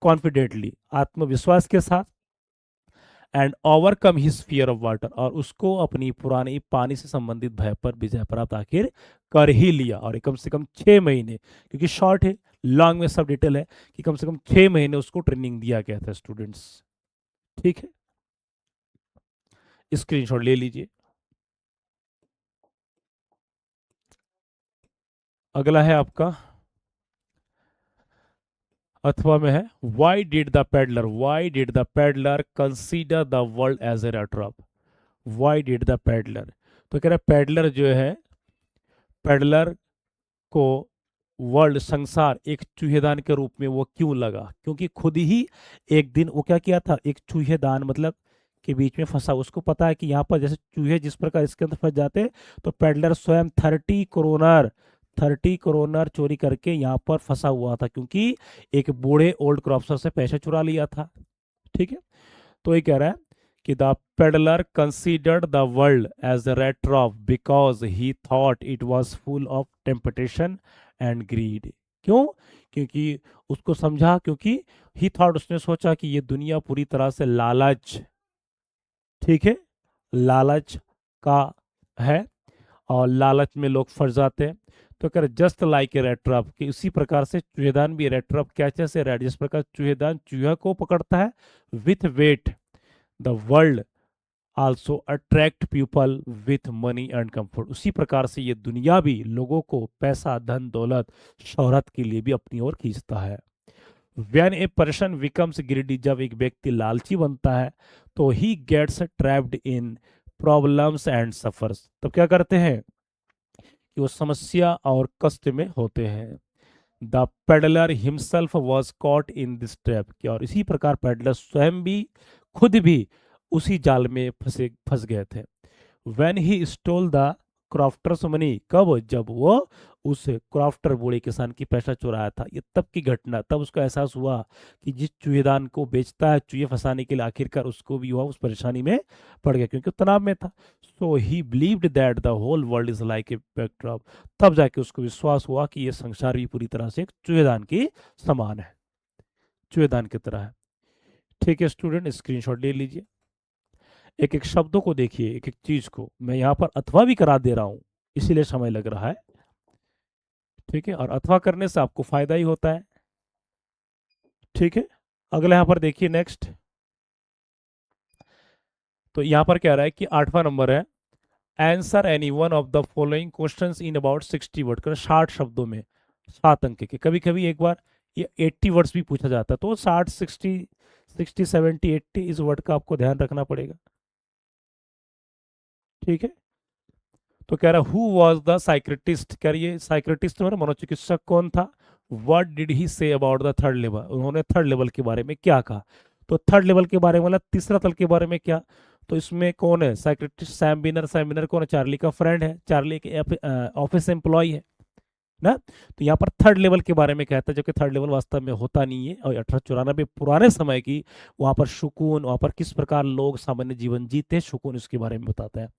कॉन्फिडेंटली, आत्मविश्वास के साथ। And overcome his fear of water, और उसको अपनी पुरानी पानी से संबंधित भय पर विजय प्राप्त आखिर कर ही लिया। और ये कम से कम 6 महीने, क्योंकि शॉर्ट है, लॉन्ग में सब डिटेल है, कि कम से कम 6 महीने उसको ट्रेनिंग दिया गया था स्टूडेंट्स। ठीक है, स्क्रीनशॉट ले लीजिए। अगला है आपका अथवा में है, why did the peddler consider the world as a trap. Why did the peddler, तो कह रहा है पेडलर जो है, पेडलर को वर्ल्ड, संसार, एक चूहेदान के रूप में वो क्यों लगा, क्योंकि खुद ही एक दिन वो क्या किया था, एक चूहेदान मतलब के बीच में फंसा। उसको पता है कि यहाँ पर जैसे चूहे जिस प्रकार इसके अंदर फंस जाते हैं, तो पेडलर स्वयं 30 करोड़ चोरी करके यहाँ पर फंसा हुआ था, क्योंकि एक बूढ़े ओल्ड क्रॉप्सर से पैसे चुरा लिया था। ठीक है, तो ये कह रहा है कि the peddler considered the world as a rat trap because he thought it was full of temptation and greed। क्यों, क्योंकि उसको समझा, क्योंकि ही थॉट, उसने सोचा कि ये दुनिया पूरी तरह से लालच, ठीक है, लालच का है, और लालच में लोग फंस जाते हैं। तो कर just like a rat trap, कि उसी प्रकार से चूहेदान भी रेड ट्रैप, कैचे से रेड, जिस प्रकार चूहेदान चूहा को पकड़ता है with bait, the world also attract people with money and comfort, उसी प्रकार से ये दुनिया भी लोगों को पैसा, धन दौलत, शोहरत के लिए भी अपनी ओर खींचता है। When a person becomes greedy, जब एक व्यक्ति लालची बनता है, तो he gets trapped in problems and suffers, तब क्या करते हैं कि वो समस्या और कष्ट में होते हैं। The peddler himself was caught in this trap, और इसी प्रकार पेडलर स्वयं भी, खुद भी उसी जाल में फंस गए थे। When he stole the crofter's money, कब, जब वो उस क्रॉफ्टर बूढ़े किसान की पैसा चुराया था। ये तब की घटना, तब उसका एहसास हुआ कि जिस चूहेदान को बेचता है चूहे फंसाने के लिए, आखिरकार उसको भी हुआ, उस परेशानी में पड़ गया, क्योंकि तनाव में था। So he believed that the whole world is like a backdrop, तब जाके उसको विश्वास हुआ कि ये संसार भी पूरी तरह से एक चूहेदान की समान है, चूहेदान की तरह है। ठीक है स्टूडेंट, स्क्रीनशॉट ले लीजिए। एक एक शब्दों को देखिए, एक एक चीज को मैं यहाँ पर अथवा भी करा दे रहा हूँ, इसीलिए समय लग रहा है। ठीक है, और अथवा करने से आपको फायदा ही होता है। ठीक है, अगला यहाँ पर देखिए नेक्स्ट। तो यहाँ पर कह रहा है कि 8वां नंबर है, answer any one of the following questions in about 60 word, कर 60 शब्दों में, 7 अंक के। कभी कभी एक बार ये 80 वर्ड्स भी पूछा जाता है, तो 60, 60, 70, 80 इस वर्ड का आपको ध्यान रखना पड़ेगा। ठीक है, तो कह रहा हु वॉज द साइक्रेटिस्ट, कह रही है साइक्रेटिस्ट मतलब मनोचिकित्सक कौन था। What did he say about the third level, उन्होंने थर्ड लेवल के बारे में क्या कहा। तो थर्ड लेवल के बारे में मतलब तीसरा तल के बारे में क्या, तो इसमें कौन है psychiatrist, Sam winner. Sam winner कौन है, चार्ली का फ्रेंड है, चार्ली के ऑफिस एम्प्लॉय है ना। तो यहाँ पर थर्ड लेवल के बारे में कहता है, जबकि थर्ड लेवल वास्तव में होता नहीं है, और 1894 पुराने समय की वहाँ पर सुकून, वहाँ पर किस प्रकार लोग सामान्य जीवन जीते हैं, सुकून, इसके बारे में बताता है।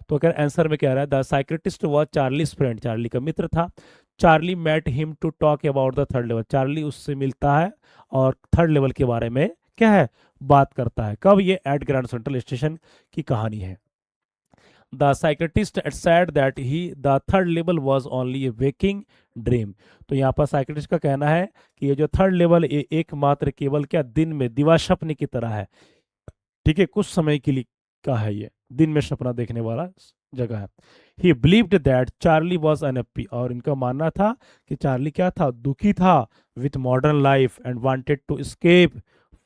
तो अगर आंसर में कह रहा है the psychiatrist was Charlie's friend, Charlie का मित्र था। Charlie met him to talk about the third level, Charlie उससे मिलता है और थर्ड लेवल के बारे में क्या है, बात करता है। कब, ये एट ग्रैंड सेंट्रल स्टेशन की कहानी है। The psychiatrist said that he the third level was only a waking dream. तो यहाँ पर साइकेट्रिस्ट का कहना है कि ये जो थर्ड लेवल एकमात्र केवल क्या दिन में दिवा स्वप्न की तरह है, ठीक है, कुछ समय के लिए का है, ये दिन में सपना देखने वाला जगह है। ही believed that Charlie was unhappy, और इनका मानना था कि चार्ली क्या था, दुखी था with modern life and wanted to escape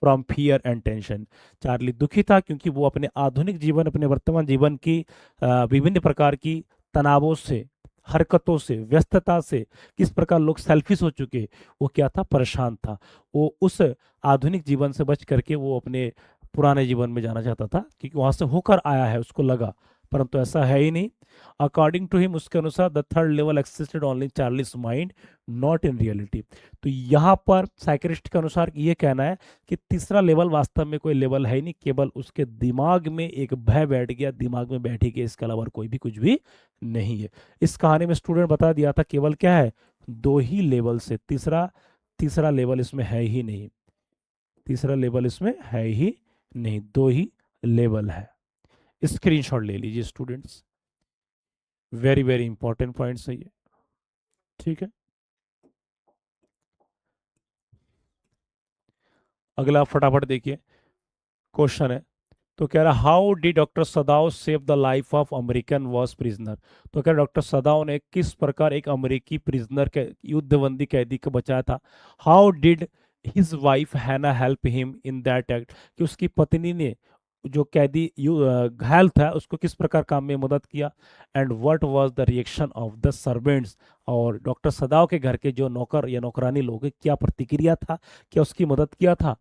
from fear and tension. Charlie दुखी था क्योंकि वो अपने आधुनिक जीवन, अपने वर्तमान जीवन की विभिन्न प्रकार की तनावों से, हरकतों से, व्यस्तता से, किस प्रकार लोग सेल्फिश हो चुके, वो क्या था, परेशान था। वो उस आधुनिक जीवन से बच करके वो अपने पुराने जीवन में जाना चाहता था, क्योंकि वहां से होकर आया है, उसको लगा, परंतु ऐसा है ही नहीं। अकॉर्डिंग टू हिम, उसके अनुसार the third level existed only Charlie's mind, not in reality. तो यहाँ पर साइकियाट्रिस्ट के अनुसार ये कहना है कि तीसरा लेवल वास्तव में कोई लेवल है ही नहीं, केवल उसके दिमाग में एक भय बैठ गया, दिमाग में बैठी गई, इसके अलावा कोई भी कुछ भी नहीं है। इस कहानी में स्टूडेंट बता दिया था केवल क्या है, दो ही लेवल से, तीसरा तीसरा लेवल इसमें है ही नहीं, तीसरा लेवल इसमें है ही नहीं, दो ही लेवल है। स्क्रीनशॉट ले लीजिए students, very very important points है ये, ठीक है। अगला फटाफट देखिए, क्वेश्चन है, तो कह रहा how did doctor Sadao save the life of American war prisoner. तो कह रहा डॉक्टर सदाव ने किस प्रकार एक अमेरिकी प्रिजनर के, युद्धबंदी कैदी को बचाया था। हाउ डिड हिज वाइफ हैना help him in that act, कि उसकी पत्नी ने जो कैदी घायल था उसको किस प्रकार काम में मदद किया। And what was the reaction of the servants, और डॉक्टर सदाव के घर के जो नौकर या नौकरानी लोग हैं, क्या प्रतिक्रिया था, क्या उसकी मदद किया था।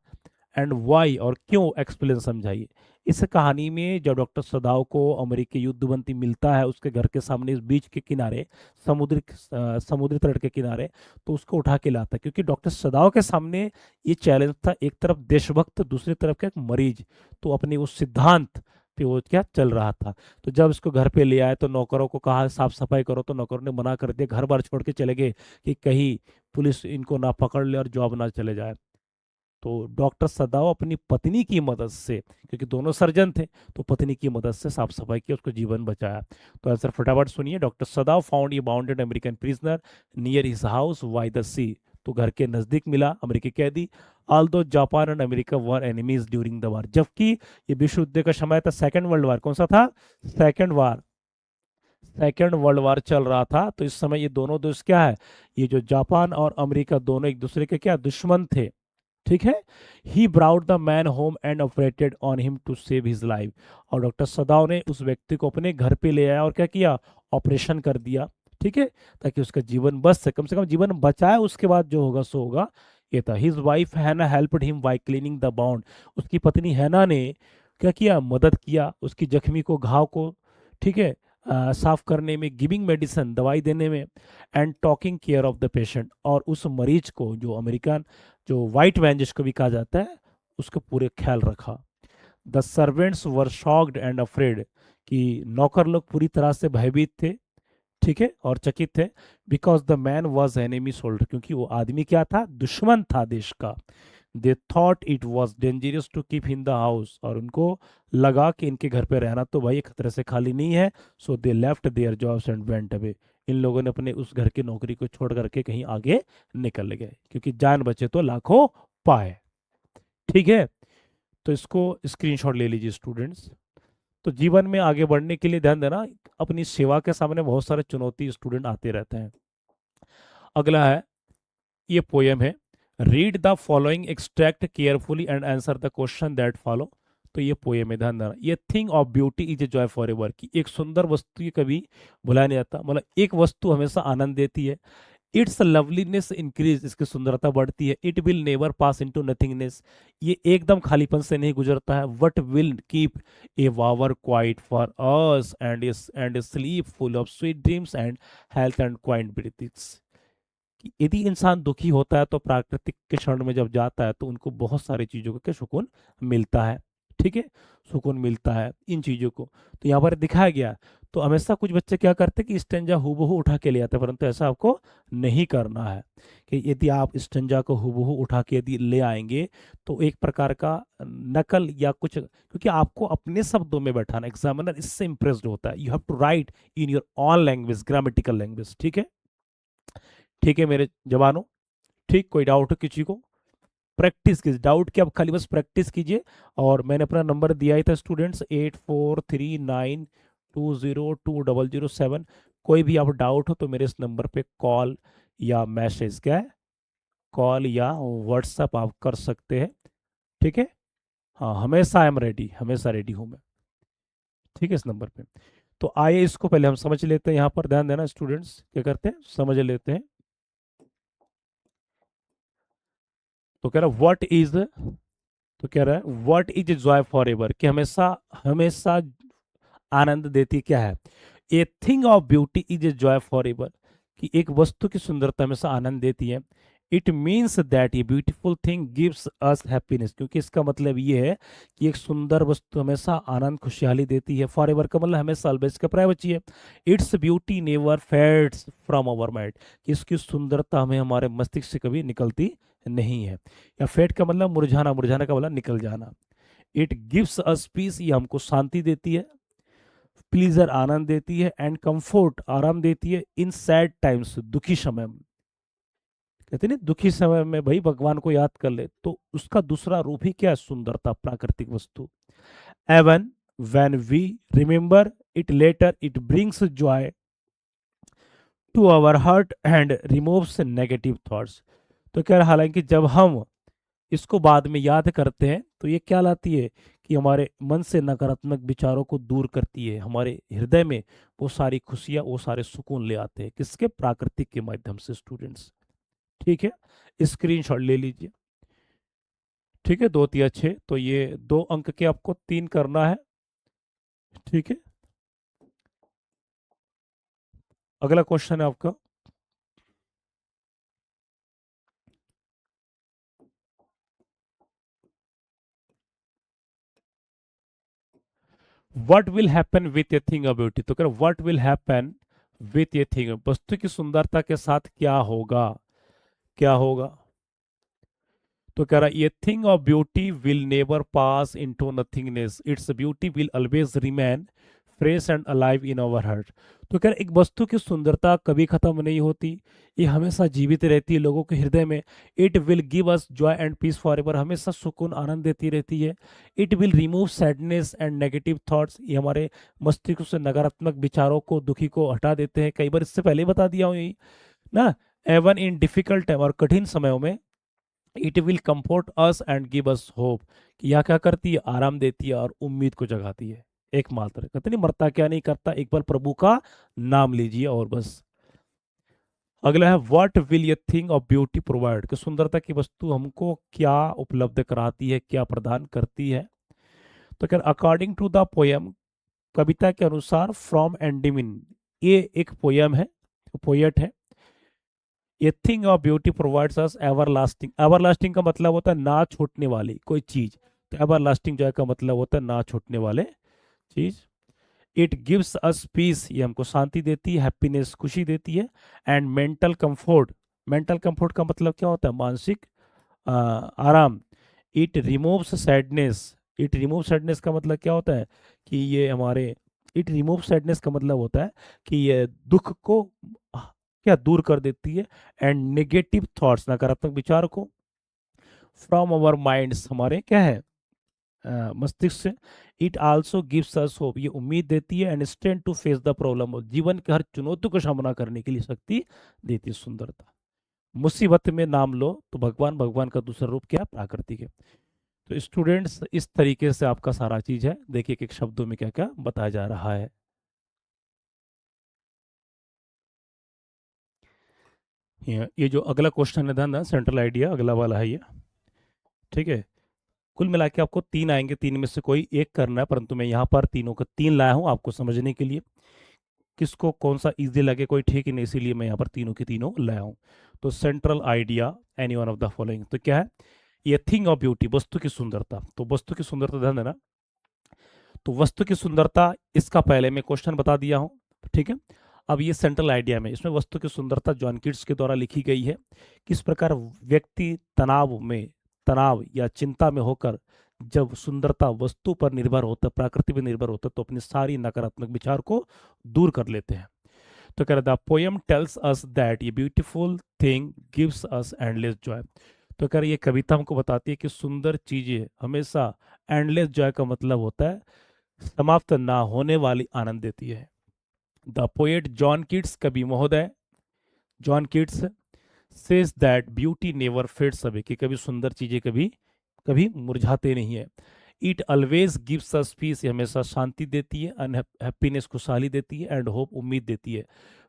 एंड वाई, और क्यों, एक्सप्लेन समझाइए। इस कहानी में जब डॉक्टर सदाव को अमेरिकी युद्धबंदी मिलता है उसके घर के सामने, इस बीच के किनारे, समुद्री तट के किनारे, तो उसको उठा के लाता है, क्योंकि डॉक्टर सदाव के सामने ये चैलेंज था, एक तरफ देशभक्त, दूसरी तरफ का एक मरीज, तो अपने उस सिद्धांत पे वो क्या चल रहा था। तो जब इसको घर पे ले आए तो नौकरों को कहा साफ सफाई करो, तो नौकरों ने मना कर दिया, घर बार छोड़ के चले गए कि कहीं पुलिस इनको ना पकड़ ले और जॉब ना चले जाए। तो डॉक्टर सदाव अपनी पत्नी की मदद से, क्योंकि दोनों सर्जन थे, तो पत्नी की मदद से साफ सफाई की, उसको जीवन बचाया। तो आंसर फटाफट सुनिए, doctor Sadao found a wounded American prisoner near his house by the sea. तो घर के नजदीक मिला अमेरिकी कैदी। Although Japan and America were enemies during the war, जबकि ये विश्व युद्ध का समय था, सेकेंड वर्ल्ड वार, कौन सा था, सेकेंड वार, सेकेंड वर्ल्ड वार चल रहा था। तो इस समय ये दोनों देश क्या है, ये जो जापान और अमेरिका, दोनों एक दूसरे के क्या दुश्मन थे, ठीक है। He brought the man home and operated on him to save his life, और डॉक्टर सदाव ने उस व्यक्ति को अपने घर पे ले आया और क्या किया, ऑपरेशन कर दिया, ठीक है, ताकि उसका जीवन बच सके, कम से कम जीवन बचाए, उसके बाद जो होगा सो होगा। ये था। हिज वाइफ हैना helped him by cleaning the bound, उसकी पत्नी हैना ने क्या किया, मदद किया उसकी जख्मी को, घाव को, ठीक है, साफ करने में, गिविंग मेडिसिन, दवाई देने में, and talking care of the patient, और उस मरीज को, जो अमेरिकन, जो वाइट मैन जिसको भी कहा जाता है, उसको पूरे ख्याल रखा। The servants were shocked and afraid, कि नौकर लोग पूरी तरह से भयभीत थे, ठीक है, और चकित थे। Because the man was enemy soldier, क्योंकि वो आदमी क्या था, दुश्मन था देश का। They thought it was dangerous to keep in the house, और उनको लगा कि इनके घर पे रहना तो भाई खतरे से खाली नहीं है। So they left their jobs and went away, इन लोगों ने अपने उस घर की नौकरी को छोड़ करके कहीं आगे निकल गए, क्योंकि जान बचे तो लाखों पाए, ठीक है। तो इसको स्क्रीनशॉट ले लीजिए स्टूडेंट्स। तो जीवन में आगे बढ़ने के लिए ध्यान देना, अपनी सेवा के सामने बहुत सारे चुनौती स्टूडेंट आते रहते हैं। अगला है, ये पोयम है, read the following extract carefully and answer the question that follow. तो ये पोयम है, ध्यान देना, ये thing of beauty is a joy for ever, की एक सुंदर वस्तु ये कभी भुलाया नहीं जाता, मतलब एक वस्तु हमेशा आनंद देती है। इट्स लवलीनेस इंक्रीज, इसकी सुंदरता बढ़ती है। It will never pass into nothingness, ये एकदम खालीपन से नहीं गुजरता है। What will keep a bower quiet for us and sleep full of sweet dreams and health and quiet breathings. यदि इंसान दुखी होता है तो प्राकृतिक के क्षण में जब जाता है तो उनको बहुत सारी चीजों का क्या सुकून मिलता है, ठीक है, सुकून मिलता है इन चीज़ों को। तो यहाँ पर दिखाया गया। तो हमेशा कुछ बच्चे क्या करते हैं कि स्टेंजा हूबहू उठा के ले आते हैं, परंतु ऐसा आपको नहीं करना है। कि यदि आप स्टेंजा को हूबहू उठा के यदि ले आएंगे तो एक प्रकार का नकल या कुछ, क्योंकि आपको अपने शब्दों में बैठाना, एग्जामिनर इससे इंप्रेस्ड होता है। You have to write in your own language, grammatical language. ठीक है, ठीक है मेरे जवानों। ठीक, कोई डाउट हो किसी को? प्रैक्टिस कीजिए, डाउट क्या, आप खाली बस प्रैक्टिस कीजिए। और मैंने अपना नंबर दिया ही था स्टूडेंट्स, 8439202007। कोई भी आप डाउट हो तो मेरे इस नंबर पे कॉल या मैसेज, क्या है, कॉल या व्हाट्सएप आप कर सकते हैं। ठीक है, हाँ, हमेशा आई एम रेडी, हमेशा रेडी हूँ मैं। ठीक है, इस नंबर पे। तो आइए इसको पहले हम समझ लेते हैं। यहाँ पर ध्यान देना स्टूडेंट्स, क्या करते हैं, समझ लेते हैं। तो कह रहा व्हाट इज, तो कह रहा है what is Joy for ever, कि हमेशा, हमेशा आनंद देती क्या है। A thing of beauty is a joy for ever, कि एक वस्तु की सुंदरता हमेशा आनंद देती है। It means that a beautiful thing gives us happiness, क्योंकि इसका मतलब ये है कि एक सुंदर वस्तु हमेशा आनंद खुशहाली देती है। फॉर एवर का मतलब हमेशा, ऑलवेज का पर्याय बची है। Its beauty never fades from our mind, कि इसकी सुंदरता हमें हमारे मस्तिष्क से कभी निकलती नहीं है। या फेड का मतलब मुरझाना, मुरझाना का मतलब निकल जाना। इट गिव्स अस पीस, ये हमको शांति देती है। प्लीजर आनंद देती है। एंड कंफर्ट आराम देती है। इन सैड टाइम्स, दुखी समय में, कहते नहीं दुखी समय में भाई भगवान को याद कर ले, तो उसका दूसरा रूप ही क्या है, सुंदरता, प्राकृतिक वस्तु। Even when we remember it later it brings joy to our heart and removes negative thoughts. तो क्या, हालांकि जब हम इसको बाद में याद करते हैं तो ये क्या लाती है कि हमारे मन से नकारात्मक विचारों को दूर करती है। हमारे हृदय में वो सारी खुशियां, वो सारे सुकून ले आते हैं, किसके, प्राकृतिक के माध्यम से स्टूडेंट्स। ठीक है, स्क्रीनशॉट ले लीजिए। ठीक है, 2 3 6, तो ये 2 अंक के आपको 3 करना है। ठीक है, अगला क्वेश्चन है आपका, what will happen with a thing of beauty. तो कह what will happen with a thing, वस्तु की सुंदरता के साथ क्या होगा, क्या होगा। तो कह रहा है ये thing of beauty will never pass into nothingness, its beauty will always remain fresh and alive in our heart. तो कह रहा है एक वस्तु की सुंदरता कभी खत्म नहीं होती, ये हमेशा जीवित रहती है लोगों के हृदय में। It will give us joy and peace for ever, हमेशा सुकून आनंद देती रहती है। It will remove sadness and negative thoughts, ये हमारे मस्तिष्क से नकारात्मक विचारों को, दुखी को हटा देते हैं। कई बार इससे पहले ही बता दिया हूँ यही ना। एवन इन डिफिकल्ट टाइम, और कठिन समयों में। It will comfort us and give us hope, कि यह क्या करती है, आराम देती है और उम्मीद को जगाती है। एकमात्र, कहते नहीं मरता क्या नहीं करता, एक बार प्रभु का नाम लीजिए और बस। अगला है व्हाट विल ये थिंग ऑफ ब्यूटी प्रोवाइड, कि सुंदरता की वस्तु हमको क्या उपलब्ध कराती है, क्या प्रदान करती है। तो क्या, अकॉर्डिंग टू द पोयम, कविता के अनुसार, फ्रॉम एंडिमिन, ये एक पोयम है, पोएट है। A thing of beauty provides us everlasting, everlasting का मतलब होता है ना छूटने वाली कोई चीज। तो एवरलास्टिंग जो है का मतलब होता है ना छूटने वाले चीज। इट गिव्स अस पीस, ये हमको शांति देती है। हैप्पीनेस, खुशी देती है। And mental comfort, mental comfort का मतलब क्या होता है, मानसिक आराम। It removes sadness, it remove sadness का मतलब क्या होता है कि ये हमारे, इट रिमूव सैडनेस का मतलब होता है कि ये दुख को क्या दूर कर देती है। एंड नेगेटिव थॉट्स, नकारात्मक विचार को, फ्रॉम अवर माइंड्स, हमारे क्या है, मस्तिष्क से। It also gives us hope, ये उम्मीद देती है। And strength to face the problem, जीवन के हर चुनौती को सामना करने के लिए शक्ति देती है सुंदरता। मुसीबत में नाम लो तो भगवान, भगवान का दूसरा रूप क्या है, प्राकृतिक है। तो स्टूडेंट्स इस तरीके से आपका सारा चीज है, देखिए कि एक शब्दों में क्या क्या बताया जा रहा है। ये जो अगला क्वेश्चन है ध्यान, सेंट्रल आइडिया अगला वाला है ये। ठीक है, कुल मिला के आपको 3 आएंगे, 3 में से कोई एक करना है, परंतु मैं यहाँ पर तीनों का 3 लाया हूँ आपको समझने के लिए। किसको कौन सा इजी लगे कोई ठीक ही नहीं, इसीलिए मैं यहाँ पर तीनों के तीनों लाया हूँ। तो central idea, any one of the following, तो क्या है, ये थिंग ऑफ ब्यूटी, वस्तु की सुंदरता। तो वस्तु की सुंदरता ध्यान देना, तो वस्तु की सुंदरता, इसका पहले मैं क्वेश्चन बता दिया हूं, ठीक है। अब ये सेंट्रल आइडिया में, इसमें वस्तु की सुंदरता जॉन कीट्स के द्वारा लिखी गई है। किस प्रकार व्यक्ति तनाव या चिंता में होकर जब सुंदरता वस्तु पर निर्भर होता, प्रकृति पर निर्भर होता, तो अपनी सारी नकारात्मक विचार को दूर कर लेते हैं। तो कह रहा the poem tells us that ये beautiful thing gives us endless joy. तो कह रहा ये कविता हमको बताती है कि सुंदर चीजें हमेशा एंडलेस जॉय का मतलब होता है समाप्त ना होने वाली आनंद देती है। द पोएट जॉन कीट्स, कवि महोदय John Keats, says that beauty never fades away, कि कभी सुंदर चीजें कभी कभी मुरझाते नहीं है। It always gives us piece, ये हमेशा शांति देती है, हैप्पीनेस खुशहाली देती है, एंड होप उम्मीद देती है।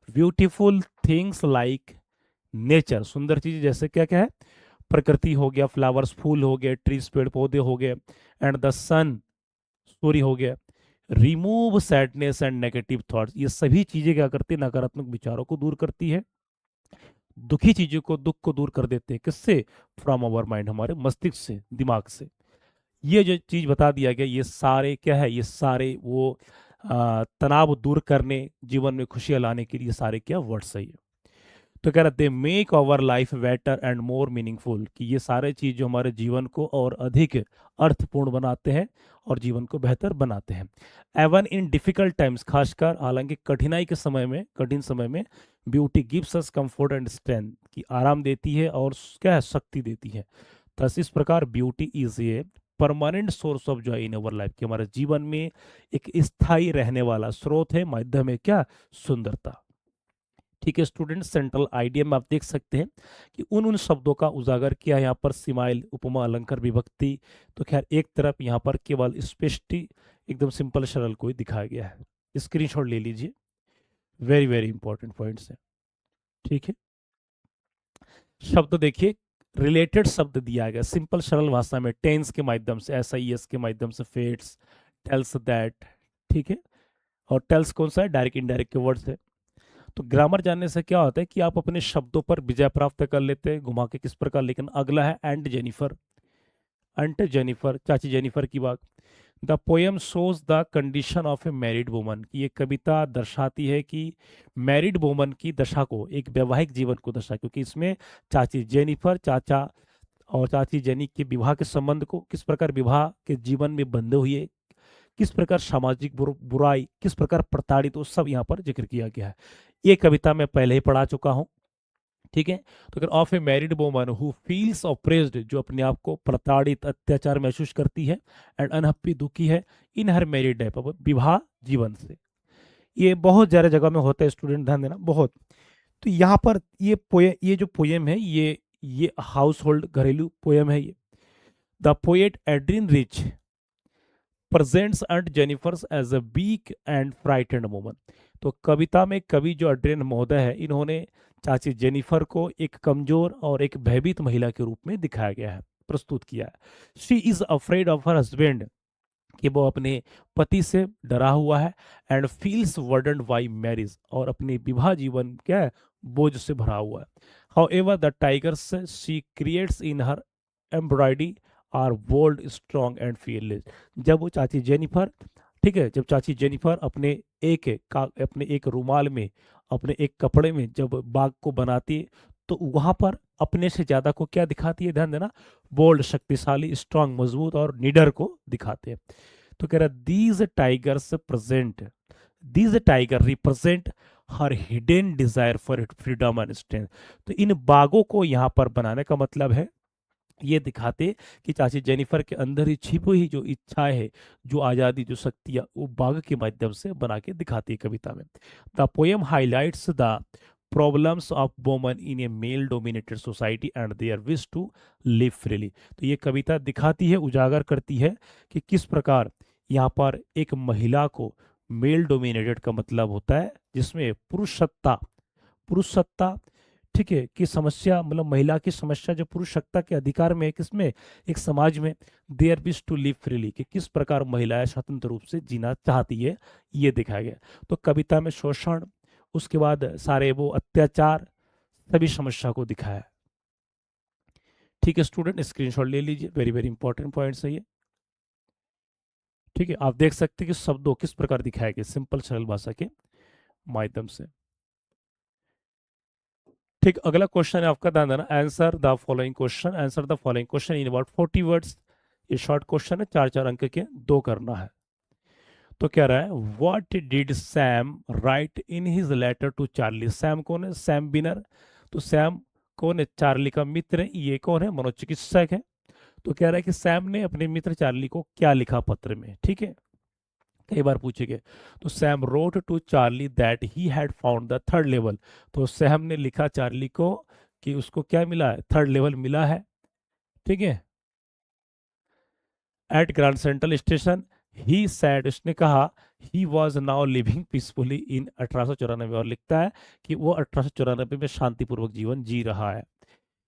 ब्यूटीफुल थिंग्स लाइक नेचर, सुंदर चीजें जैसे क्या क्या है, प्रकृति हो गया, फ्लावर्स फूल हो गए, ट्रीज पेड़ पौधे हो गए, एंड द सन सूर्य हो गया, remove sadness and negative thoughts, ये सभी चीजें क्या करती है, नकारात्मक विचारों को दूर करती है, दुखी चीजों को, दुख को दूर कर देते हैं। किससे? फ्रॉम आवर माइंड, हमारे मस्तिष्क से, दिमाग से। ये जो चीज बता दिया गया, ये सारे क्या है, ये सारे वो तनाव दूर करने, जीवन में खुशियां लाने के लिए सारे क्या वर्ड्स है ये। तो कह रहे they make our life better and more meaningful, कि ये सारे चीज जो हमारे जीवन को और अधिक अर्थपूर्ण बनाते हैं और जीवन को बेहतर बनाते हैं। एवन इन डिफिकल्ट टाइम्स, खासकर हालांकि कठिनाई के समय में, कठिन समय में, beauty gives us comfort and strength, की आराम देती है और क्या है, शक्ति देती है। थस इस प्रकार beauty is a permanent source of joy in our life, कि हमारे जीवन में एक स्थायी रहने वाला स्रोत है, माध्यम है क्या, सुंदरता। ठीक है स्टूडेंट, सेंट्रल आइडिया में आप देख सकते हैं कि उन उन शब्दों का उजागर किया है यहाँ पर, सिमाइल, उपमा, अलंकार, विभक्ति। तो खैर एक तरफ यहाँ पर केवल स्पेशटी, एकदम सिंपल सरल को ही दिखाया गया है। स्क्रीनशॉट ले लीजिए, वेरी वेरी इंपॉर्टेंट पॉइंट्स है। ठीक है, शब्द देखिए, रिलेटेड शब्द दिया गया सिंपल सरल भाषा में, टेंस के माध्यम से, एस के माध्यम से, फेट्स, टेल्स दैट। ठीक है, और टेल्स कौन सा है, डायरेक्ट इनडायरेक्ट के वर्ड्स है। तो ग्रामर जानने से क्या होता है कि आप अपने शब्दों पर विजय प्राप्त कर लेते हैं, घुमा के किस प्रकार। लेकिन अगला है एंड जेनिफर, अंट जेनिफर, चाची जेनिफर की बात। The poem shows the condition of A married woman, की ये कविता दर्शाती है कि मैरिड वुमन की दशा को, एक वैवाहिक जीवन को दशा, क्योंकि इसमें चाची जेनिफर, चाचा और चाची जेनी के विवाह के संबंध को, किस प्रकार विवाह के जीवन में बंधे हुए, किस प्रकार सामाजिक बुराई, किस प्रकार प्रताड़ित, वो सब यहाँ पर जिक्र किया गया है। ये कविता मैं पहले ही पढ़ा चुका हूँ। ठीक है, तो अगर of A married woman who feels oppressed, जो अपने आप को प्रताड़ित, अत्याचार महसूस करती है, एंड अनहैप्पी, दुखी है, इन हर मैरिड लाइफ, विवाह जीवन से। ये बहुत ज्यादा जगह में होता है स्टूडेंट, ध्यान देना बहुत। तो यहाँ पर ये जो पोएम है, ये हाउस होल्ड, घरेलू पोएम है ये। The poet Adrienne Rich presents aunt Jennifer's as a weak and frightened woman. तो कविता में कवि जो एड्रियन महोदय है, इन्होंने चाची जेनिफर को एक कमजोर और एक भयभीत महिला के रूप में दिखाया गया है, प्रस्तुत किया है। She is afraid of her husband, कि वो अपने पति से डरा हुआ है, एंड फील्स वर्डन्ड बाई मैरिज, और अपने विवाह जीवन क्या है, बोझ से भरा हुआ है। However the tigers she creates in her embroidery are bold, strong and fearless. जब वो चाची जेनिफर, ठीक है, जब चाची जेनिफर अपने एक रुमाल में, अपने एक कपड़े में जब बाग को बनाती है, तो वहां पर अपने से ज्यादा को क्या दिखाती है, ध्यान देना, बोल्ड, शक्तिशाली, स्ट्रांग, मजबूत और निडर को दिखाते हैं। तो कह रहा these tiger represent her hidden desire for freedom and strength. तो इन बागों को यहाँ पर बनाने का मतलब है, ये दिखाते कि चाची जेनिफर के अंदर ही छिपी हुई जो इच्छाएं है, जो आजादी, जो शक्तियां, वो बाग के माध्यम से बना के दिखाती है कविता में। The poem highlights the problems of women in a male dominated society and their wish to live freely. तो ये कविता दिखाती है, उजागर करती है कि किस प्रकार यहाँ पर एक महिला को, मेल डोमिनेटेड का मतलब होता है जिसमें पुरुष सत्ता, ठीक है, की समस्या, मतलब महिला की समस्या जो पुरुष सत्ता के अधिकार में है, किसमें, एक समाज में, their wish to live freely, कि किस प्रकार महिलाएं स्वतंत्र रूप से जीना चाहती है, ये दिखाया गया। तो कविता में शोषण, उसके बाद सारे वो अत्याचार, सभी समस्या को दिखाया है। ठीक है स्टूडेंट, स्क्रीनशॉट ले लीजिए, वेरी वेरी इंपॉर्टेंट पॉइंट्स है ये। ठीक है, आप देख सकते हैं कि शब्दों किस प्रकार दिखाए गए सिंपल सरल भाषा के माध्यम से। ठीक, अगला क्वेश्चन है आपका, ध्यान देना, answer the following question, answer the following question in about 40 words. ये शॉर्ट क्वेश्चन है, चार चार अंक के, दो करना है। तो क्या रहा है, what did Sam write in his letter to Charlie. Sam कौन है, सैम बिनर। तो सैम कौन है, चार्ली का मित्र है। ये कौन है, मनोचिकित्सक है। तो कह रहा है कि सैम ने अपने मित्र चार्ली को क्या लिखा पत्र में, ठीक है, कई बार पूछे गए। तो Sam wrote to Charlie that he had found the third level. तो सैम ने लिखा चार्ली को कि उसको क्या मिला है, थर्ड लेवल मिला है, ठीक है, एट ग्रैंड सेंट्रल स्टेशन। ही सैड, उसने कहा, he was now living peacefully इन 1894। और लिखता है कि वो 1894 में शांतिपूर्वक जीवन जी रहा है।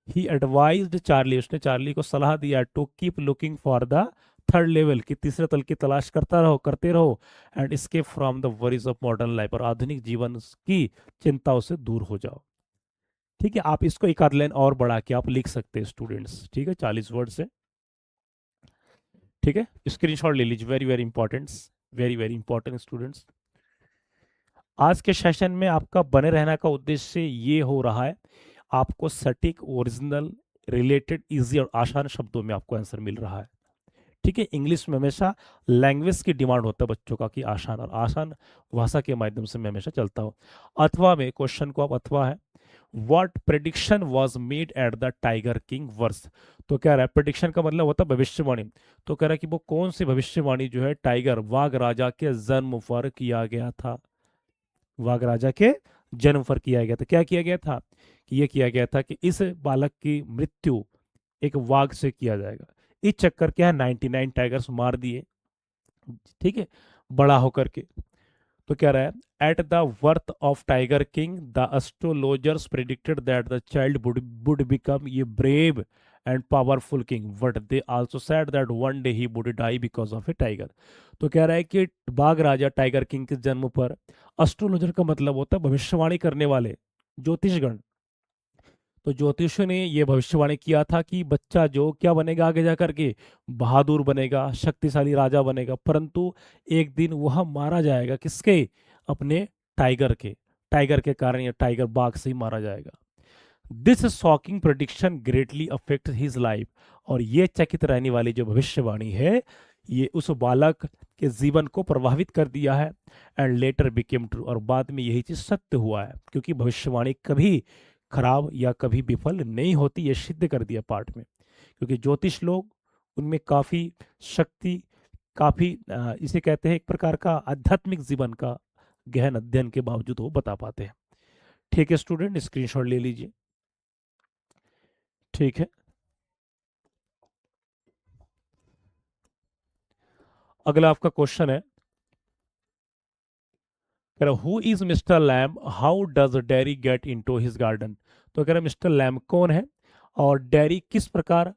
ही एडवाइज्ड चार्ली, उसने चार्ली को सलाह दिया, to keep looking for the third level, कि तीसरे तल की तलाश करता रहो, करते रहो, and escape from the worries of modern life, और आधुनिक जीवन की चिंताओं से दूर हो जाओ। ठीक है, आप इसको एक आध लाइन और बढ़ा के आप लिख सकते हैं स्टूडेंट्स, ठीक है, 40 वर्ड से। ठीक है, स्क्रीनशॉट ले लीजिए, very very important, very very important students. आज के सेशन में आपका बने रहने का उद्देश्य ये हो रहा है, आपको सटीक, ओरिजिनल, रिलेटेड, इजी और आसान शब्दों में आपको आंसर मिल रहा है। ठीक है, इंग्लिश में हमेशा लैंग्वेज की डिमांड होता है बच्चों का कि आसान, और आसान भाषा के माध्यम से मैं हमेशा चलता हूँ। अथवा में क्वेश्चन को आप अथवा है, what prediction was made at the tiger king वर्स। तो कह रहा है, प्रेडिक्शन का मतलब होता है भविष्यवाणी। तो कह रहा है कि वो कौन सी भविष्यवाणी जो है टाइगर, वाघ राजा के जन्म पर किया गया था। वाघ राजा के जन्म पर किया गया था। क्या किया गया था, कि ये किया गया था कि इस बालक की मृत्यु एक वाघ से किया जाएगा। इस चक्कर क्या है, 99 टाइगर्स मार दिए, ठीक है, बड़ा होकर के। तो क्या रहा है, at the birth of tiger king the astrologers predicted that the child would become ये brave and powerful king, but they also said that one day he would die because of a tiger. तो कह रहा है कि बाघ राजा टाइगर किंग के जन्म पर, एस्ट्रोलॉजर का मतलब होता है भविष्यवाणी करने वाले, ज्योतिषगण। तो ज्योतिषियों ने ये भविष्यवाणी किया था कि बच्चा जो क्या बनेगा आगे जा करके, बहादुर बनेगा, शक्तिशाली राजा बनेगा, परंतु एक दिन वह मारा जाएगा, किसके, अपने टाइगर के कारण, या टाइगर बाघ से ही मारा जाएगा। This shocking prediction greatly affect his life. और ये चकित रहने वाली जो भविष्यवाणी है, ये उस बालक के जीवन को प्रभावित कर दिया है, एंड लेटर बिकेम ट्रू, और बाद में यही चीज सत्य हुआ है, क्योंकि भविष्यवाणी कभी खराब या कभी विफल नहीं होती, ये सिद्ध कर दिया पाठ में। क्योंकि ज्योतिष लोग, उनमें काफी शक्ति, काफी इसे कहते हैं एक प्रकार का आध्यात्मिक जीवन का गहन अध्ययन के बावजूद वो बता पाते हैं। ठीक है स्टूडेंट, स्क्रीनशॉट ले लीजिए। ठीक है, अगला आपका क्वेश्चन है, कह रहा who is Mister Lamb, how does Derry get into his garden. तो कह रहा मिस्टर लैम कौन है, और डेरी किस प्रकार,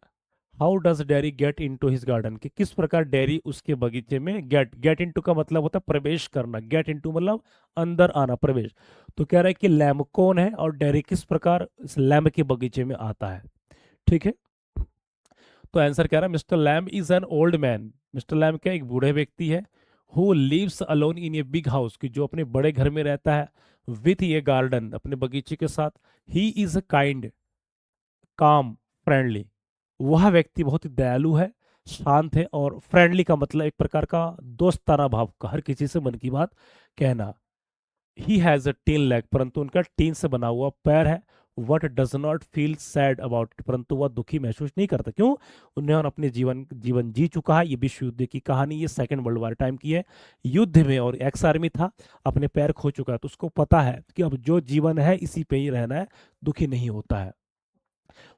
how does Derry get into his garden, कि किस प्रकार डेरी उसके बगीचे में, गेट इनटू का मतलब होता है प्रवेश करना, गेट इनटू मतलब अंदर आना, प्रवेश। तो कह रहा है कि लैम कौन है और डेरी किस प्रकार इस लैम के बगीचे में आता है। ठीक है, तो आंसर कह रहा है, mister Lamb is an old man. Mister Lamb क्या, एक बूढ़े व्यक्ति है, who lives alone in a big house, की जो अपने बड़े घर में रहता है, विथ ये गार्डन, अपने बगीचे के साथ। ही इज काइंड, काम, फ्रेंडली। वह व्यक्ति बहुत ही दयालु है, शांत है, और फ्रेंडली का मतलब एक प्रकार का दोस्ताना भाव का, हर किसी से मन की बात कहना। He has a tin leg, परंतु उनका टीन से बना हुआ पैर है। What does not feel sad about it, परंतु वह दुखी महसूस नहीं करता। क्यों, उन्होंने अपने जीवन जी चुका है। ये विश्व युद्ध की कहानी, ये सेकंड वर्ल्ड वॉर टाइम की है, युद्ध में, और एक्स आर्मी था, अपने पैर खो चुका है, तो उसको पता है कि अब जो जीवन है इसी पे ही रहना है, दुखी नहीं होता है।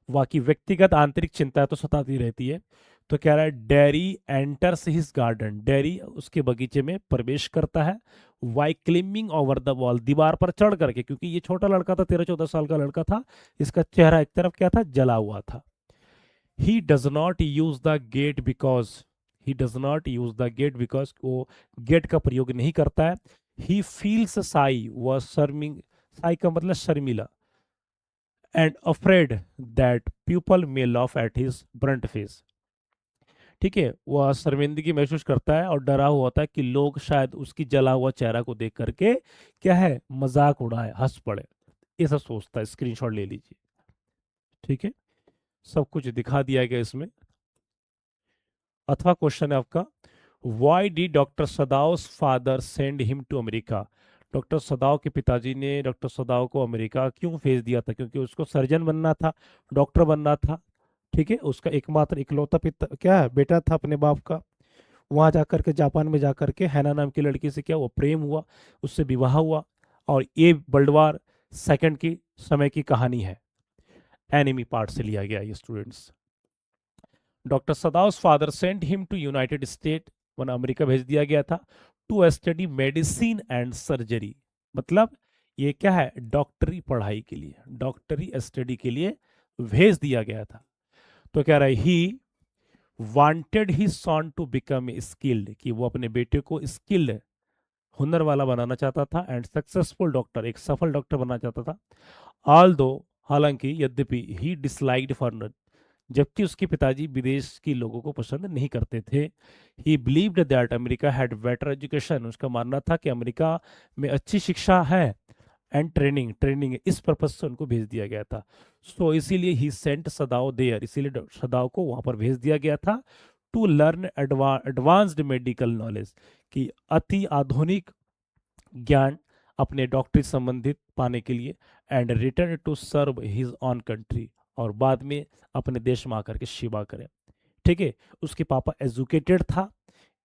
बाकी व्यक्तिगत आंतरिक चिंता तो सताती रहती है। तो कह रहा है, Derry enters his garden, Derry उसके बगीचे में प्रवेश करता है, by climbing over the wall, दीवार पर चढ़ करके, क्योंकि ये छोटा लड़का था, 13-14 साल का लड़का था, इसका चेहरा एक तरफ क्या था, जला हुआ था। He does not use the get because, he does not use the get because, वो गेट का प्रयोग नहीं करता है। ही फील्स साई, वह शर्मिंग, साई का मतलब Sharmila, and afraid that people may loaf at his Brunt face. ठीक है, वह शर्मिंदगी महसूस करता है और डरा हुआ होता है कि लोग शायद उसकी जला हुआ चेहरा को देख करके क्या है, मजाक उड़ाए, हंस पड़े, ऐसा सोचता है। स्क्रीनशॉट ले लीजिए। ठीक है, सब कुछ दिखा दिया गया इसमें। अथवा क्वेश्चन है आपका, why did doctor Sadao father send him to America? Doctor Sadao के पिताजी ने डॉक्टर सदाव को अमेरिका क्यों भेज दिया था? क्योंकि उसको सर्जन बनना था, डॉक्टर बनना था। ठीक है, उसका एकमात्र इकलौता पिता क्या है, बेटा था अपने बाप का। वहां जाकर के, जापान में जाकर के हैना नाम की लड़की से क्या हुआ, प्रेम हुआ, उससे विवाह हुआ। और ये वर्ल्ड वार सेकंड की समय की कहानी है, एनिमी पार्ट से लिया गया ये students. Doctor Sadao's father sent him to United State, वरना अमेरिका भेज दिया गया था, to study medicine and surgery. मतलब ये क्या है, डॉक्टरी पढ़ाई के लिए, डॉक्टरी स्टडी के लिए भेज दिया गया था। तो कह रहा है he wanted he son to become skilled, कि वो अपने बेटे को स्किल्ड, हुनर वाला बनाना चाहता था, एंड सक्सेसफुल डॉक्टर, एक सफल डॉक्टर बनना चाहता था। ऑल दो, हालांकि, यद्यपि, ही डिसलाइक्ड फॉरनर, जबकि उसके पिताजी विदेश के लोगों को पसंद नहीं करते थे। ही believed that America had better education, उसका मानना था कि अमेरिका में अच्छी शिक्षा है, एंड ट्रेनिंग है, इस पर्पज से उनको भेज दिया गया था। सो इसीलिए ही सेंट सदाव देयर, इसीलिए सदाव को वहां पर भेज दिया गया था, to learn advanced medical knowledge, कि अति आधुनिक ज्ञान अपने डॉक्टरी संबंधित पाने के लिए, and return to serve his own country, और बाद में अपने देश में आकर के सेवा करें। ठीक है, उसके पापा एजुकेटेड था,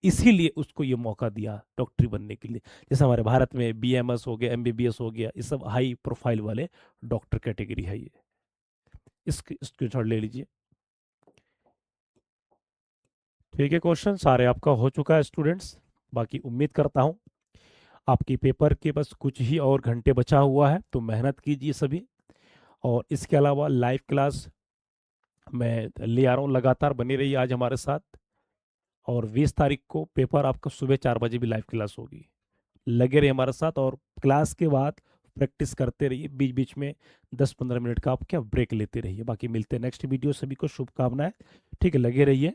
इसीलिए उसको ये मौका दिया डॉक्टरी बनने के लिए। जैसे हमारे भारत में बीएमएस हो गया, एमबीबीएस हो गया, ये सब हाई प्रोफाइल वाले डॉक्टर कैटेगरी है ये। इसकी स्क्रीनशॉट ले लीजिए। ठीक है, क्वेश्चन सारे आपका हो चुका है स्टूडेंट्स। बाकी उम्मीद करता हूँ आपकी पेपर के बस कुछ ही और घंटे बचा हुआ है, तो मेहनत कीजिए सभी। और इसके अलावा लाइव क्लास मैं ले आ रहा हूँ, लगातार बनी रही आज हमारे साथ। और 20 तारीख को पेपर आपका सुबह 4 बजे भी लाइव क्लास होगी, लगे रहिए हमारे साथ। और क्लास के बाद प्रैक्टिस करते रहिए, बीच बीच में 10-15 मिनट का आप क्या ब्रेक लेते रहिए। बाकी मिलते हैं नेक्स्ट वीडियो, सभी को शुभकामनाएं। ठीक है, लगे रहिए।